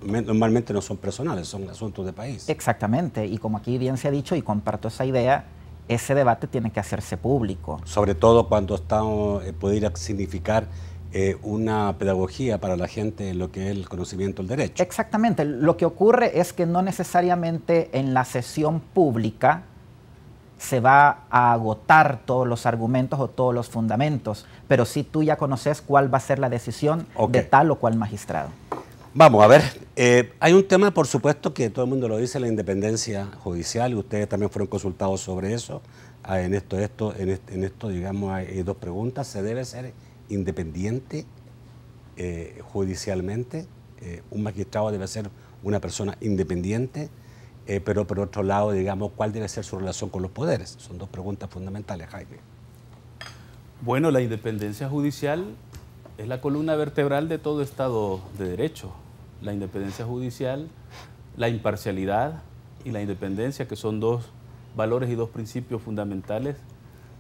Speaker 1: normalmente no son personales, son asuntos de país.
Speaker 4: Exactamente, y como aquí bien se ha dicho, y comparto esa idea, ese debate tiene que hacerse público.
Speaker 1: Sobre todo cuando pudiera significar una pedagogía para la gente en lo que es el conocimiento del derecho.
Speaker 4: Exactamente, lo que ocurre es que no necesariamente en la sesión pública se va a agotar todos los argumentos o todos los fundamentos, pero sí tú ya conoces cuál va a ser la decisión de tal o cual magistrado.
Speaker 1: Vamos a ver, hay un tema, por supuesto, que todo el mundo lo dice, la independencia judicial, y ustedes también fueron consultados sobre eso. En esto, digamos, hay dos preguntas. ¿Se debe ser independiente judicialmente? ¿Un magistrado debe ser una persona independiente? Pero por otro lado, digamos, ¿cuál debe ser su relación con los poderes? Son dos preguntas fundamentales, Jaime.
Speaker 2: Bueno, la independencia judicial es la columna vertebral de todo Estado de Derecho. La independencia judicial, la imparcialidad y la independencia, que son dos valores y dos principios fundamentales,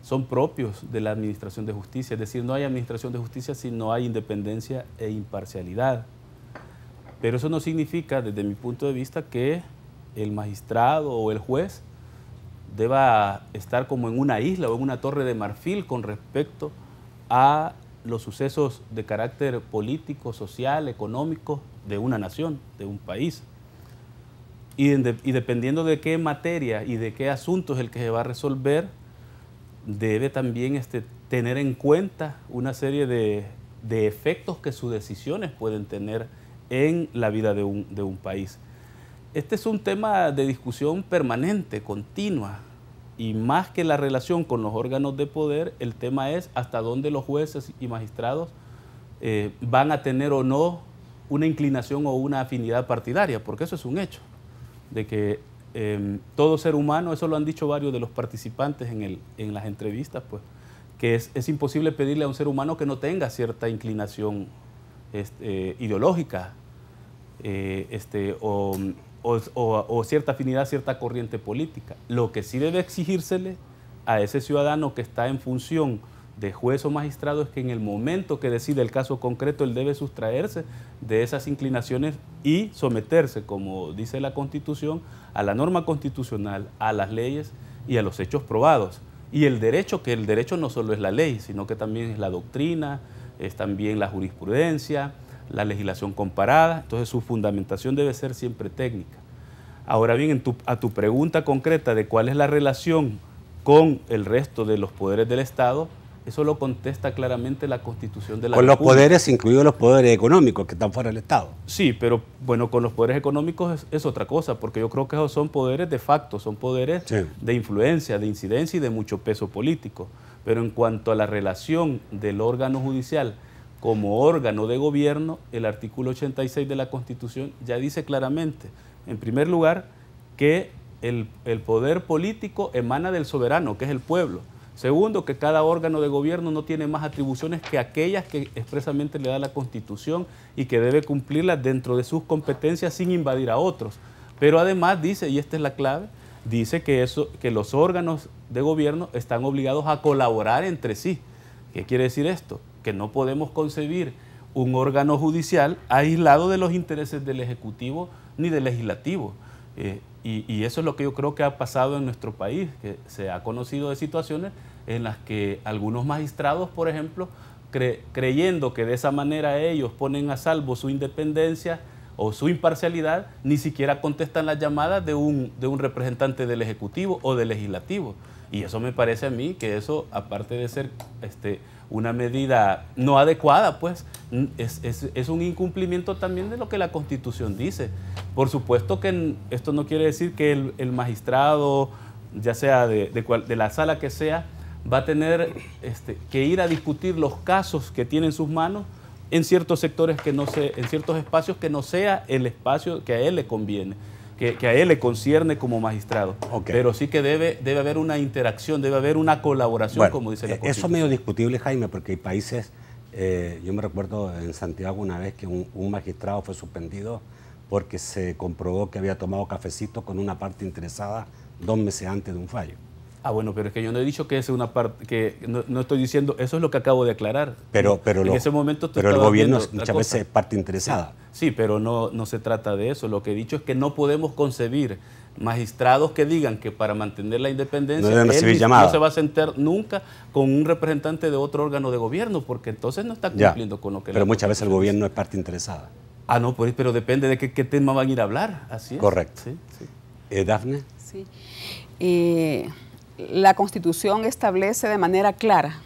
Speaker 2: son propios de la administración de justicia. Es decir, no hay administración de justicia si no hay independencia e imparcialidad. Pero eso no significa, desde mi punto de vista, que el magistrado o el juez deba estar como en una isla o en una torre de marfil con respecto a los sucesos de carácter político, social, económico de una nación, de un país. Y dependiendo de qué materia y de qué asunto es el que se va a resolver, debe también tener en cuenta una serie de efectos que sus decisiones pueden tener en la vida de un país. Este es un tema de discusión permanente, continua, y más que la relación con los órganos de poder, el tema es hasta dónde los jueces y magistrados van a tener o no una inclinación o una afinidad partidaria, porque eso es un hecho, de que todo ser humano, eso lo han dicho varios de los participantes en las entrevistas, pues, que es imposible pedirle a un ser humano que no tenga cierta inclinación ideológica o cierta afinidad, cierta corriente política. Lo que sí debe exigírsele a ese ciudadano que está en función de juez o magistrado es que en el momento que decide el caso concreto, él debe sustraerse de esas inclinaciones y someterse, como dice la Constitución, a la norma constitucional, a las leyes y a los hechos probados. Y el derecho, que el derecho no solo es la ley, sino que también es la doctrina, es también la jurisprudencia, la legislación comparada. Entonces su fundamentación debe ser siempre técnica. Ahora bien, a tu pregunta concreta de cuál es la relación con el resto de los poderes del Estado, eso lo contesta claramente la Constitución de la República.
Speaker 1: Con los poderes, incluidos los poderes económicos que están fuera del Estado.
Speaker 2: Sí, pero bueno, con los poderes económicos es otra cosa, porque yo creo que esos son poderes de facto, son poderes de influencia, de incidencia y de mucho peso político. Pero en cuanto a la relación del órgano judicial como órgano de gobierno, el artículo 86 de la Constitución ya dice claramente, en primer lugar, que el poder político emana del soberano, que es el pueblo. Segundo, que cada órgano de gobierno no tiene más atribuciones que aquellas que expresamente le da la Constitución y que debe cumplirlas dentro de sus competencias sin invadir a otros. Pero además dice, y esta es la clave, dice que los órganos de gobierno están obligados a colaborar entre sí. ¿Qué quiere decir esto? Que no podemos concebir un órgano judicial aislado de los intereses del Ejecutivo ni del Legislativo. Y eso es lo que yo creo que ha pasado en nuestro país, que se ha conocido de situaciones en las que algunos magistrados, por ejemplo, creyendo que de esa manera ellos ponen a salvo su independencia o su imparcialidad, ni siquiera contestan las llamadas de un representante del Ejecutivo o del Legislativo. Y eso me parece a mí que eso, aparte de ser una medida no adecuada, pues es un incumplimiento también de lo que la Constitución dice. Por supuesto que esto no quiere decir que el magistrado, ya sea de la sala que sea, va a tener que ir a discutir los casos que tiene en sus manos en ciertos sectores en ciertos espacios que no sea el espacio que a él le conviene, que a él le concierne como magistrado. Pero sí que debe haber una interacción, debe haber una colaboración, bueno, como dice la Constitución.
Speaker 1: Eso es medio discutible, Jaime, porque hay países, yo me recuerdo en Santiago una vez que un magistrado fue suspendido porque se comprobó que había tomado cafecito con una parte interesada 2 meses antes de un fallo.
Speaker 2: Ah, bueno, pero es que yo no he dicho que es una parte, que no estoy diciendo, eso es lo que acabo de aclarar.
Speaker 1: Pero
Speaker 2: en ese momento
Speaker 1: pero el gobierno es muchas veces parte interesada.
Speaker 2: Sí, pero no se trata de eso. Lo que he dicho es que no podemos concebir magistrados que digan que para mantener la independencia
Speaker 1: no
Speaker 2: se va a sentar nunca con un representante de otro órgano de gobierno, porque entonces no está cumpliendo con lo que...
Speaker 1: Pero muchas veces el gobierno es parte interesada.
Speaker 2: Ah, no, pero depende de qué tema van a ir a hablar. Así es.
Speaker 1: Correcto.
Speaker 2: Sí.
Speaker 1: ¿Dafne?
Speaker 3: Sí. La Constitución establece de manera clara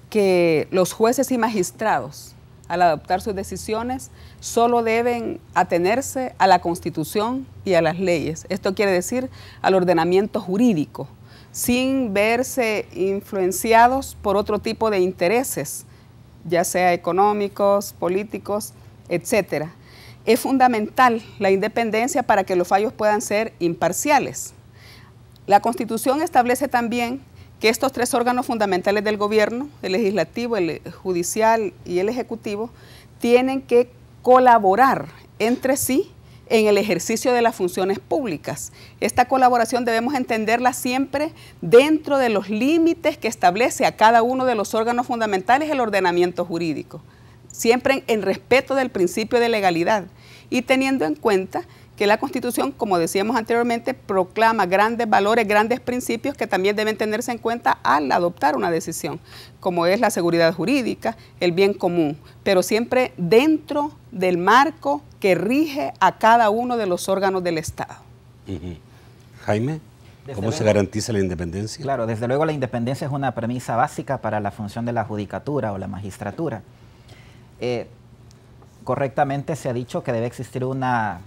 Speaker 3: que los jueces y magistrados al adoptar sus decisiones, solo deben atenerse a la Constitución y a las leyes. Esto quiere decir al ordenamiento jurídico, sin verse influenciados por otro tipo de intereses, ya sea económicos, políticos, etcétera. Es fundamental la independencia para que los fallos puedan ser imparciales. La Constitución establece también que estos tres órganos fundamentales del gobierno, el legislativo, el judicial y el ejecutivo, tienen que colaborar entre sí en el ejercicio de las funciones públicas. Esta colaboración debemos entenderla siempre dentro de los límites que establece a cada uno de los órganos fundamentales el ordenamiento jurídico, siempre en respeto del principio de legalidad y teniendo en cuenta que la Constitución, como decíamos anteriormente, proclama grandes valores, grandes principios que también deben tenerse en cuenta al adoptar una decisión, como es la seguridad jurídica, el bien común, pero siempre dentro del marco que rige a cada uno de los órganos del Estado.
Speaker 1: Jaime, ¿cómo se garantiza la independencia?
Speaker 4: Claro, desde luego la independencia es una premisa básica para la función de la judicatura o la magistratura. Correctamente se ha dicho que debe existir una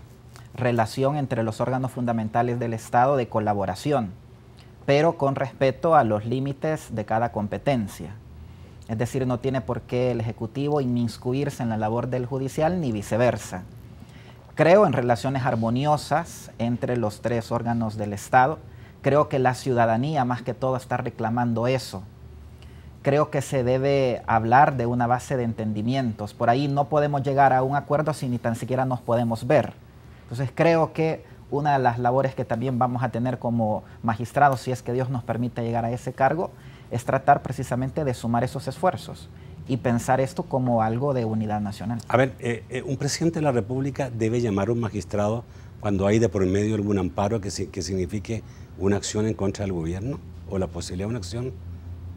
Speaker 4: relación entre los órganos fundamentales del Estado de colaboración, pero con respeto a los límites de cada competencia. Es decir, no tiene por qué el Ejecutivo inmiscuirse en la labor del judicial ni viceversa. Creo en relaciones armoniosas entre los tres órganos del Estado. Creo que la ciudadanía más que todo está reclamando eso. Creo que se debe hablar de una base de entendimientos. Por ahí no podemos llegar a un acuerdo si ni tan siquiera nos podemos ver. Entonces creo que una de las labores que también vamos a tener como magistrados, si es que Dios nos permite llegar a ese cargo, es tratar precisamente de sumar esos esfuerzos y pensar esto como algo de unidad nacional.
Speaker 1: A ver, un presidente de la República debe llamar a un magistrado cuando hay de por medio algún amparo que signifique una acción en contra del gobierno o la posibilidad de una acción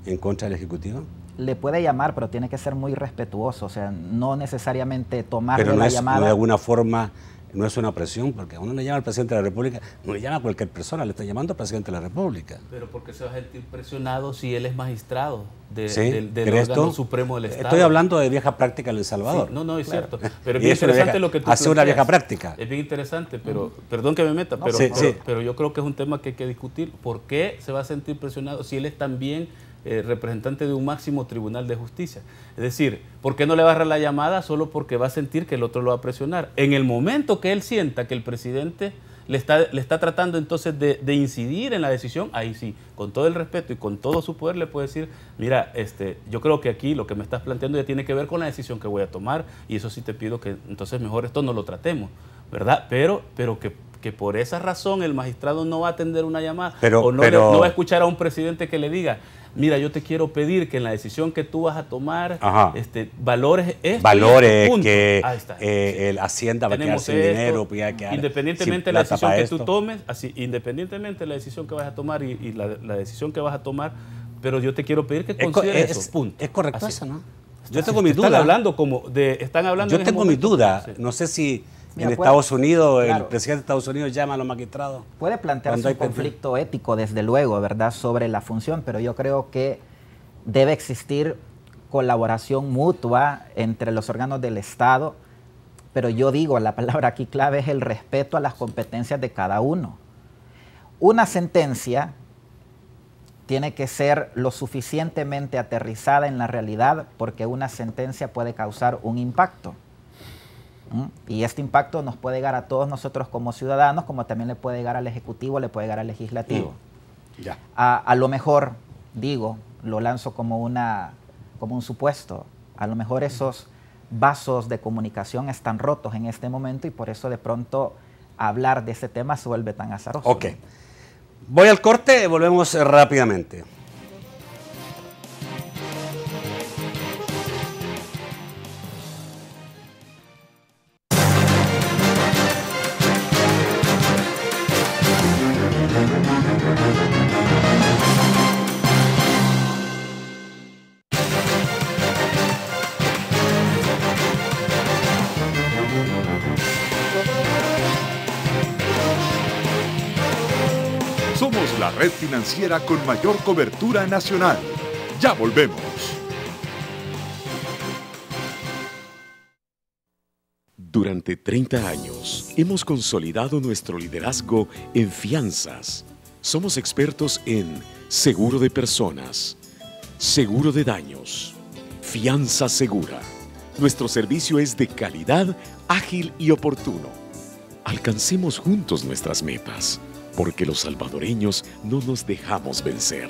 Speaker 1: en contra del Ejecutivo.
Speaker 4: Le puede llamar, pero tiene que ser muy respetuoso, o sea, no necesariamente tomarle
Speaker 1: pero no
Speaker 4: la
Speaker 1: es,
Speaker 4: llamada.
Speaker 1: No de alguna forma, no es una presión, porque uno le llama al presidente de la República, no le llama a cualquier persona, le está llamando al presidente de la República.
Speaker 2: Pero ¿por qué se va a sentir presionado si él es magistrado
Speaker 1: ¿Sí?
Speaker 2: del órgano supremo del Estado?
Speaker 1: Estoy hablando de vieja práctica en El Salvador.
Speaker 2: Sí, no, es
Speaker 1: claro.
Speaker 2: Cierto. Pero es bien interesante lo que tú
Speaker 1: hace una vieja práctica.
Speaker 2: Es bien interesante, pero perdón que me meta, pero, pero yo creo que es un tema que hay que discutir. ¿Por qué se va a sentir presionado si él es también representante de un máximo tribunal de justicia? Es decir, ¿por qué no le va a agarrar la llamada solo porque va a sentir que el otro lo va a presionar? En el momento que él sienta que el presidente le está tratando entonces de incidir en la decisión, ahí sí, con todo el respeto y con todo su poder le puede decir, mira, yo creo que aquí lo que me estás planteando ya tiene que ver con la decisión que voy a tomar y eso sí te pido que entonces mejor esto no lo tratemos, ¿verdad? Pero que por esa razón el magistrado no va a atender una llamada o no va a escuchar a un presidente que le diga, mira, yo te quiero pedir que en la decisión que tú vas a tomar valores esto
Speaker 1: valores que el Hacienda va a quedar sin dinero, pues ya quedar
Speaker 2: independientemente de la decisión que tú tomes, independientemente de la decisión que vas a tomar y la decisión que vas a tomar, pero yo te quiero pedir que consideres eso, punto.
Speaker 1: Es correcto
Speaker 2: así.
Speaker 1: eso, ¿no? Yo tengo mi duda.
Speaker 2: Están hablando
Speaker 1: yo tengo mi duda, no sé si en Estados Unidos, el presidente de Estados Unidos llama a los magistrados.
Speaker 4: Puede plantearse un conflicto ético, desde luego, ¿verdad?, sobre la función, pero yo creo que debe existir colaboración mutua entre los órganos del Estado, pero yo digo, la palabra aquí clave es el respeto a las competencias de cada uno. Una sentencia tiene que ser lo suficientemente aterrizada en la realidad porque una sentencia puede causar un impacto. Y este impacto nos puede llegar a todos nosotros como ciudadanos, como también le puede llegar al Ejecutivo, le puede llegar al Legislativo.
Speaker 1: Ya.
Speaker 4: A lo mejor, digo, lo lanzo como un supuesto, a lo mejor esos vasos de comunicación están rotos en este momento y por eso de pronto hablar de ese tema se vuelve tan azaroso.
Speaker 1: Ok. Voy al corte, volvemos rápidamente.
Speaker 10: Somos la red financiera con mayor cobertura nacional. Ya volvemos.
Speaker 5: Durante 30 años hemos consolidado nuestro liderazgo en fianzas. Somos expertos en seguro de personas, seguro de daños, fianza segura. Nuestro servicio es de calidad, ágil y oportuno. Alcancemos juntos nuestras metas, porque los salvadoreños no nos dejamos vencer.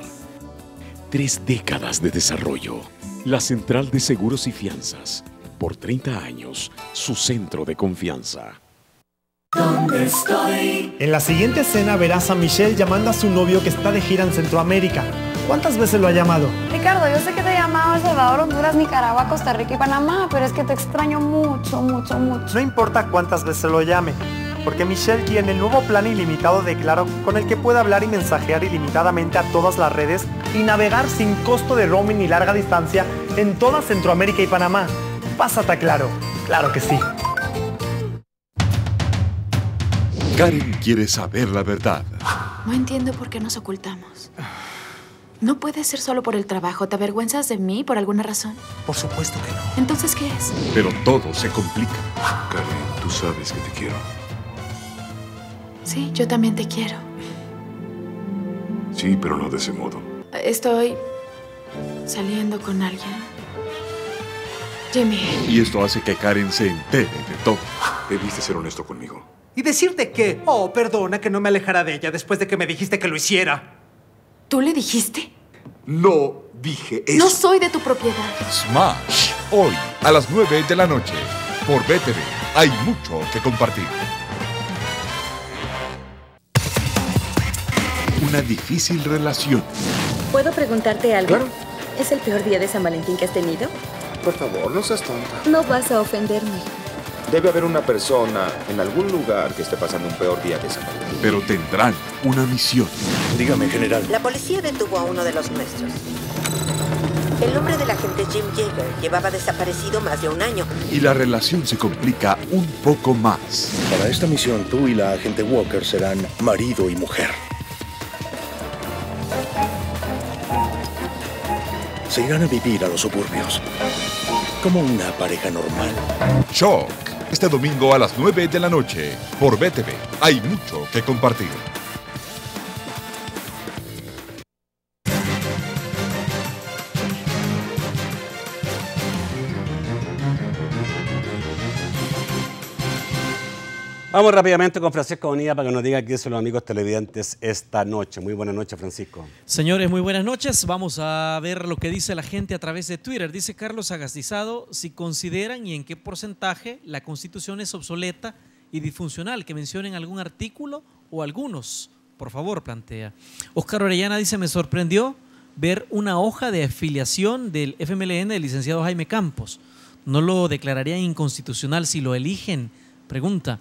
Speaker 5: 3 décadas de desarrollo. La Central de Seguros y Fianzas. Por 30 años, su centro de confianza.
Speaker 19: ¿Dónde estoy? En la siguiente escena verás a Michelle llamando a su novio que está de gira en Centroamérica. ¿Cuántas veces lo ha llamado?
Speaker 20: Ricardo, yo sé que te he llamado a El Salvador, Honduras, Nicaragua, Costa Rica y Panamá, pero es que te extraño mucho, mucho, mucho.
Speaker 19: No importa cuántas veces lo llame, porque Michelle tiene el nuevo plan ilimitado de Claro con el que puede hablar y mensajear ilimitadamente a todas las redes y navegar sin costo de roaming ni larga distancia en toda Centroamérica y Panamá. Pásate a Claro, claro que sí.
Speaker 10: Karen quiere saber la verdad.
Speaker 21: No entiendo por qué nos ocultamos. No puede ser solo por el trabajo. ¿Te avergüenzas de mí por alguna razón?
Speaker 10: Por supuesto que no.
Speaker 21: Entonces, ¿qué es?
Speaker 10: Pero todo se complica.
Speaker 6: Karen, tú sabes que te quiero.
Speaker 21: Sí, yo también te quiero.
Speaker 6: Sí, pero no de ese modo.
Speaker 21: Estoy saliendo con alguien. Jimmy.
Speaker 10: Y esto hace que Karen se entere de todo.
Speaker 6: Debiste ser honesto conmigo.
Speaker 22: ¿Y decirte qué? Oh, perdona que no me alejara de ella después de que me dijiste que lo hiciera.
Speaker 21: ¿Tú le dijiste?
Speaker 6: No dije eso.
Speaker 21: No soy de tu propiedad.
Speaker 10: Smash, hoy a las 9 de la noche. Por BTV, hay mucho que compartir. Una difícil relación.
Speaker 23: ¿Puedo preguntarte algo?
Speaker 6: Claro.
Speaker 23: ¿Es el peor día de San Valentín que has tenido?
Speaker 8: Por favor, no seas tonta.
Speaker 23: No vas a ofenderme.
Speaker 8: Debe haber una persona en algún lugar que esté pasando un peor día que San Valentín.
Speaker 10: Pero tendrán una misión.
Speaker 8: Dígame, general.
Speaker 24: La policía detuvo a uno de los nuestros. El nombre del agente Jim Yeager llevaba desaparecido más de un año.
Speaker 10: Y la relación se complica un poco más.
Speaker 8: Para esta misión, tú y la agente Walker serán marido y mujer. Se irán a vivir a los suburbios. Como una pareja normal.
Speaker 10: Shock. Este domingo a las 9 de la noche. Por BTV. Hay mucho que compartir.
Speaker 1: Vamos rápidamente con Francisco Bonilla para que nos diga qué son los amigos televidentes esta noche. Muy buenas noches, Francisco.
Speaker 25: Señores, muy buenas noches. Vamos a ver lo que dice la gente a través de Twitter. Dice Carlos Agastizado, si consideran y en qué porcentaje la Constitución es obsoleta y disfuncional, que mencionen algún artículo o algunos. Por favor, plantea. Oscar Orellana dice, me sorprendió ver una hoja de afiliación del FMLN del licenciado Jaime Campos. ¿No lo declararían inconstitucional si lo eligen? Pregunta.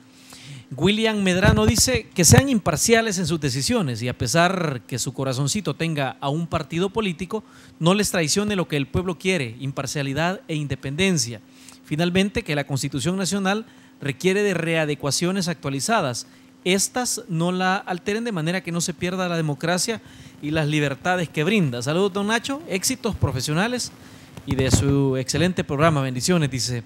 Speaker 25: William Medrano dice que sean imparciales en sus decisiones y a pesar que su corazoncito tenga a un partido político, no les traicione lo que el pueblo quiere, imparcialidad e independencia. Finalmente, que la Constitución Nacional requiere de readecuaciones actualizadas. Estas no la alteren de manera que no se pierda la democracia y las libertades que brinda. Saludos, don Nacho, éxitos profesionales y de su excelente programa. Bendiciones, dice.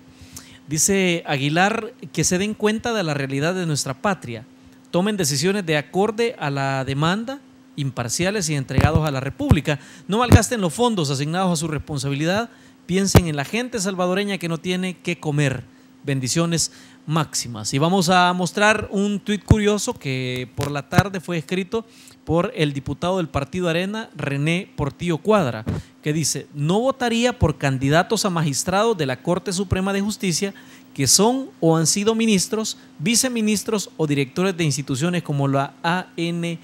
Speaker 25: Dice Aguilar, que se den cuenta de la realidad de nuestra patria, tomen decisiones de acorde a la demanda, imparciales y entregados a la República, no malgasten los fondos asignados a su responsabilidad, piensen en la gente salvadoreña que no tiene qué comer. Bendiciones máximas. Y vamos a mostrar un tuit curioso que por la tarde fue escrito por el diputado del Partido Arena, René Portillo Cuadra, que dice, no votaría por candidatos a magistrados de la Corte Suprema de Justicia que son o han sido ministros, viceministros o directores de instituciones como la ANSP,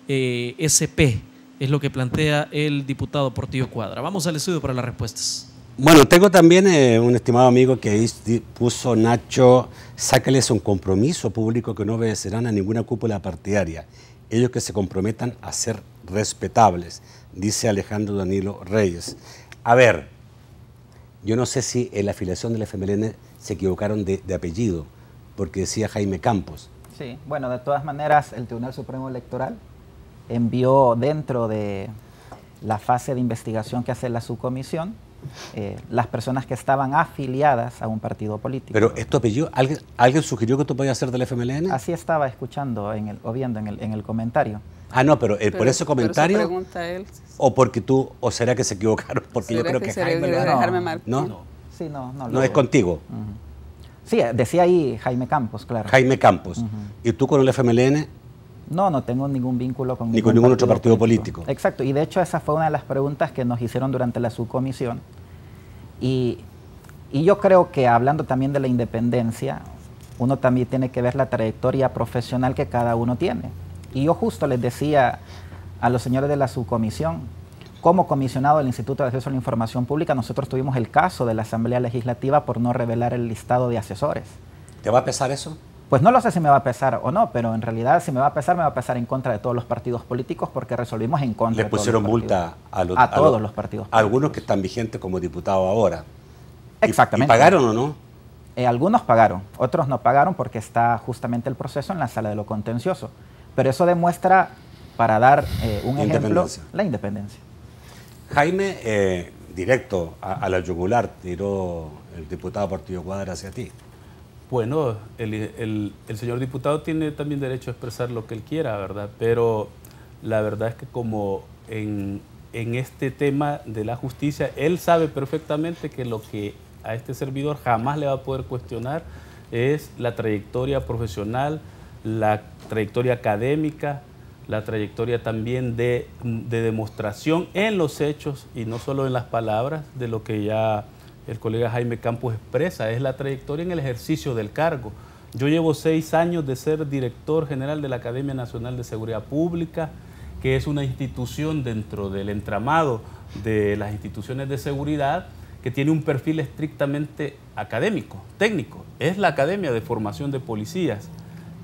Speaker 25: es lo que plantea el diputado Portillo Cuadra. Vamos al estudio para las respuestas.
Speaker 1: Bueno, tengo también un estimado amigo que ahí puso, Nacho, sácales un compromiso público que no obedecerán a ninguna cúpula partidaria. Ellos que se comprometan a ser respetables, dice Alejandro Danilo Reyes. A ver, yo no sé si en la afiliación del FMLN se equivocaron de apellido, porque decía Jaime Campos.
Speaker 4: Sí, bueno, de todas maneras, el Tribunal Supremo Electoral envió dentro de la fase de investigación que hace la subcomisión las personas que estaban afiliadas a un partido político.
Speaker 1: ¿Pero es tu apellido? ¿Alguien sugirió que tú podías ser del FMLN?
Speaker 4: Así estaba escuchando o viendo en el comentario.
Speaker 1: Ah, no, pero por ese comentario,
Speaker 3: pero pregunta él.
Speaker 1: o porque tú, o será que se equivocaron, porque yo creo que Jaime no es contigo.
Speaker 4: Sí, decía ahí Jaime Campos, claro.
Speaker 1: Jaime Campos. ¿Y tú con el FMLN?
Speaker 4: No tengo ningún vínculo con
Speaker 1: ningún otro partido político.
Speaker 4: Exacto, y de hecho esa fue una de las preguntas que nos hicieron durante la subcomisión. Y yo creo que hablando también de la independencia, uno también tiene que ver la trayectoria profesional que cada uno tiene. Y yo justo les decía a los señores de la subcomisión, como comisionado del Instituto de Acceso a la Información Pública, nosotros tuvimos el caso de la Asamblea Legislativa por no revelar el listado de asesores.
Speaker 1: ¿Te va a pesar eso?
Speaker 4: Pues no lo sé si me va a pesar o no, pero en realidad si me va a pesar en contra de todos los partidos políticos porque resolvimos en contra de todos los partidos.
Speaker 1: Les pusieron multa a
Speaker 4: todos los partidos políticos.
Speaker 1: A algunos que están vigentes como diputados ahora.
Speaker 4: Exactamente.
Speaker 1: ¿Y pagaron o no?
Speaker 4: Algunos pagaron, otros no pagaron porque está justamente el proceso en la sala de lo contencioso. Pero eso demuestra, para dar un ejemplo, la independencia.
Speaker 1: Jaime, directo a la yugular, tiró el diputado Portillo Cuadra hacia ti.
Speaker 2: Bueno, el señor diputado tiene también derecho a expresar lo que él quiera, ¿verdad? Pero la verdad es que como en este tema de la justicia, él sabe perfectamente que lo que a este servidor jamás le va a poder cuestionar es la trayectoria profesional, la trayectoria académica, la trayectoria también de demostración en los hechos y no solo en las palabras de lo que ya el colega Jaime Campos expresa, es la trayectoria en el ejercicio del cargo. Yo llevo 6 años de ser director general de la Academia Nacional de Seguridad Pública, que es una institución dentro del entramado de las instituciones de seguridad que tiene un perfil estrictamente académico, técnico. Es la Academia de Formación de Policías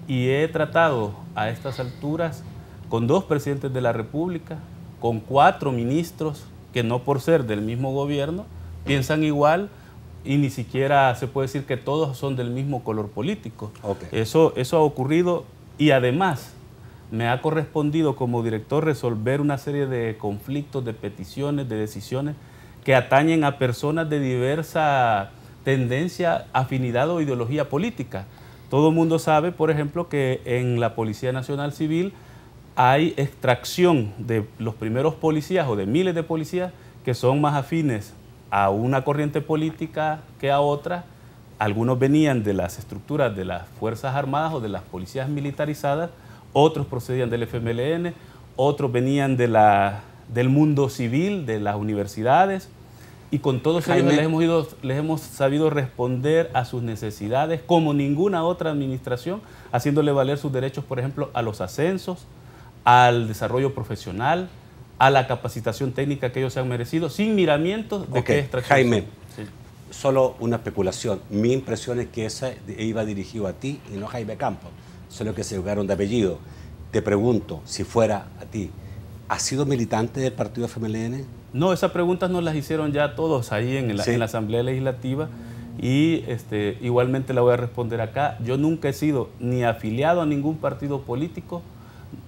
Speaker 2: y he tratado a estas alturas con 2 presidentes de la República, con 4 ministros que no por ser del mismo gobierno piensan igual y ni siquiera se puede decir que todos son del mismo color político.
Speaker 1: Okay.
Speaker 2: Eso ha ocurrido y además me ha correspondido como director resolver una serie de conflictos, de peticiones, de decisiones que atañen a personas de diversa tendencia, afinidad o ideología política. Todo el mundo sabe, por ejemplo, que en la Policía Nacional Civil hay extracción de los primeros policías o de miles de policías que son más afines a una corriente política que a otra. Algunos venían de las estructuras de las Fuerzas Armadas o de las policías militarizadas, otros procedían del FMLN, otros venían del mundo civil, de las universidades, y con todos ellos les hemos sabido responder a sus necesidades como ninguna otra administración, haciéndole valer sus derechos, por ejemplo, a los ascensos, al desarrollo profesional, a la capacitación técnica que ellos se han merecido, sin miramientos de qué extracción.
Speaker 1: Jaime, sí. Solo una especulación. Mi impresión es que esa iba dirigido a ti y no a Jaime Campos, solo que se equivocaron de apellido. Te pregunto, si fuera a ti, ¿has sido militante del partido FMLN?
Speaker 2: No, esas preguntas nos las hicieron ya todos ahí en la Asamblea Legislativa y igualmente la voy a responder acá. Yo nunca he sido ni afiliado a ningún partido político,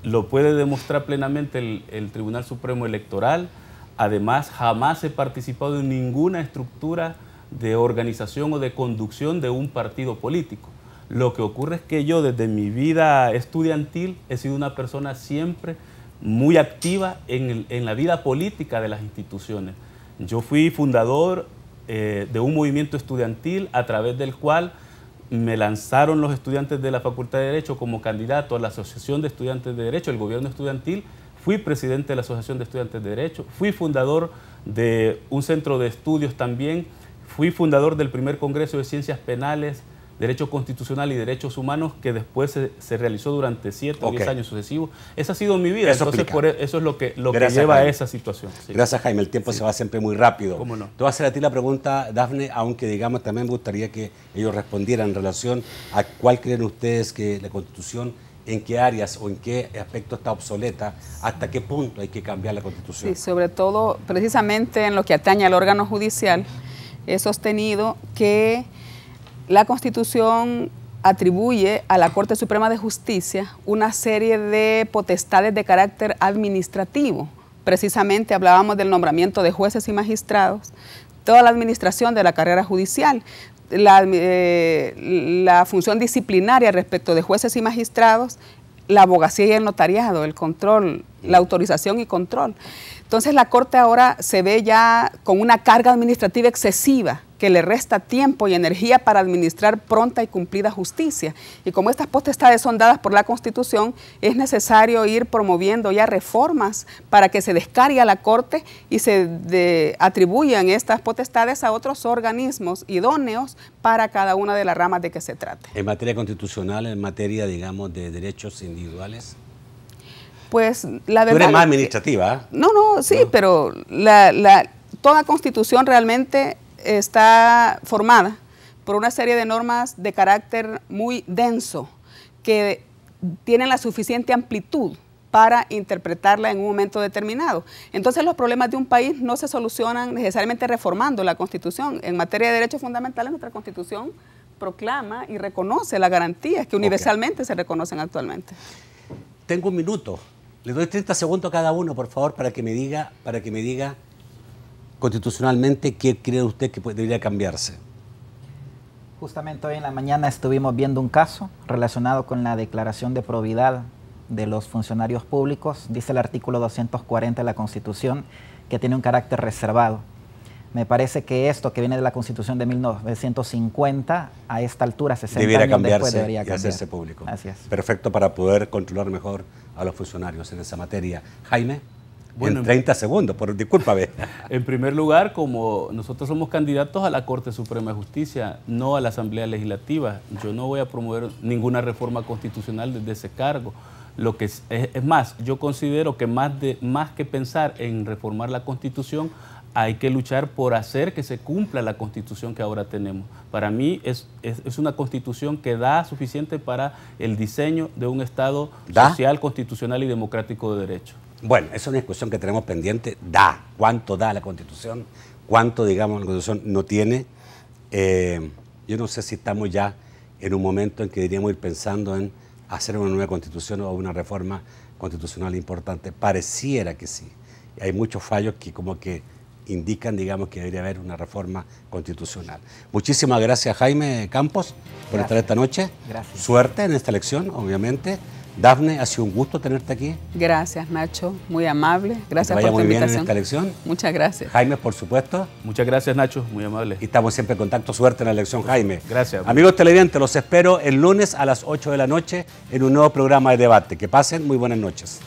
Speaker 2: lo puede demostrar plenamente el Tribunal Supremo Electoral. Además, jamás he participado en ninguna estructura de organización o de conducción de un partido político. Lo que ocurre es que yo desde mi vida estudiantil he sido una persona siempre muy activa en la vida política de las instituciones. Yo fui fundador de un movimiento estudiantil a través del cual me lanzaron los estudiantes de la Facultad de Derecho como candidato a la Asociación de Estudiantes de Derecho, el gobierno estudiantil. Fui presidente de la Asociación de Estudiantes de Derecho, fui fundador de un centro de estudios también, fui fundador del primer Congreso de Ciencias Penales, Derecho Constitucional y Derechos Humanos, que después se realizó durante 7 o 10 años sucesivos. Esa ha sido mi vida, entonces eso es lo que lleva a esa situación. Sí.
Speaker 1: Gracias, Jaime, el tiempo se va siempre muy rápido.
Speaker 2: ¿Cómo no?
Speaker 1: Te voy a hacer a ti la pregunta, Dafne, aunque digamos también me gustaría que ellos respondieran en relación a cuál creen ustedes que la Constitución, en qué áreas o en qué aspecto está obsoleta, hasta qué punto hay que cambiar la Constitución.
Speaker 3: Sí, sobre todo, precisamente en lo que atañe al órgano judicial, he sostenido que la Constitución atribuye a la Corte Suprema de Justicia una serie de potestades de carácter administrativo. Precisamente hablábamos del nombramiento de jueces y magistrados, toda la administración de la carrera judicial. La función disciplinaria respecto de jueces y magistrados, la abogacía y el notariado, el control, la autorización y control. Entonces la Corte ahora se ve ya con una carga administrativa excesiva que le resta tiempo y energía para administrar pronta y cumplida justicia. Y como estas potestades son dadas por la Constitución, es necesario ir promoviendo ya reformas para que se descargue a la Corte y se atribuyan estas potestades a otros organismos idóneos para cada una de las ramas de que se trate.
Speaker 1: En materia constitucional, en materia, digamos, de derechos individuales.
Speaker 3: Pues la verdad...
Speaker 1: Tú eres más administrativa, ¿eh?
Speaker 3: No, sí, ¿no? Pero toda Constitución realmente está formada por una serie de normas de carácter muy denso que tienen la suficiente amplitud para interpretarla en un momento determinado. Entonces los problemas de un país no se solucionan necesariamente reformando la Constitución. En materia de derechos fundamentales, nuestra Constitución proclama y reconoce las garantías que universalmente se reconocen actualmente.
Speaker 1: Tengo un minuto. Le doy 30 segundos a cada uno, por favor, para que me diga constitucionalmente qué cree usted que debería cambiarse.
Speaker 4: Justamente hoy en la mañana estuvimos viendo un caso relacionado con la declaración de probidad de los funcionarios públicos. Dice el artículo 240 de la Constitución que tiene un carácter reservado. Me parece que esto que viene de la Constitución de 1950, a esta altura, 60 años después, debería cambiarse
Speaker 1: y hacerse público.
Speaker 4: Así es.
Speaker 1: Perfecto, para poder controlar mejor a los funcionarios en esa materia. Jaime,
Speaker 2: bueno,
Speaker 1: en 30 segundos, discúlpame.
Speaker 2: En primer lugar, como nosotros somos candidatos a la Corte Suprema de Justicia, no a la Asamblea Legislativa, yo no voy a promover ninguna reforma constitucional desde ese cargo. Lo que es más, yo considero que más que pensar en reformar la Constitución, hay que luchar por hacer que se cumpla la Constitución que ahora tenemos. Para mí es una Constitución que da suficiente para el diseño de un Estado social, constitucional y democrático de derecho.
Speaker 1: Bueno, esa es una discusión que tenemos pendiente. ¿Cuánto da la Constitución? ¿Cuánto, digamos, la Constitución no tiene? Yo no sé si estamos ya en un momento en que deberíamos ir pensando en hacer una nueva Constitución o una reforma constitucional importante. Pareciera que sí. Hay muchos fallos que como que indican, digamos, que debería haber una reforma constitucional. Muchísimas gracias, Jaime Campos, por estar esta noche.
Speaker 4: Gracias.
Speaker 1: Suerte en esta elección, obviamente. Dafne, ha sido un gusto tenerte aquí.
Speaker 3: Gracias, Nacho, muy amable. Gracias
Speaker 1: por tu invitación. Que vaya muy bien en esta elección.
Speaker 3: Muchas gracias.
Speaker 1: Jaime, por supuesto.
Speaker 2: Muchas gracias, Nacho, muy amable.
Speaker 1: Y estamos siempre en contacto. Suerte en la elección, Jaime.
Speaker 2: Gracias.
Speaker 1: Amigos televidentes, los espero el lunes a las 8 de la noche en un nuevo programa de debate. Que pasen muy buenas noches.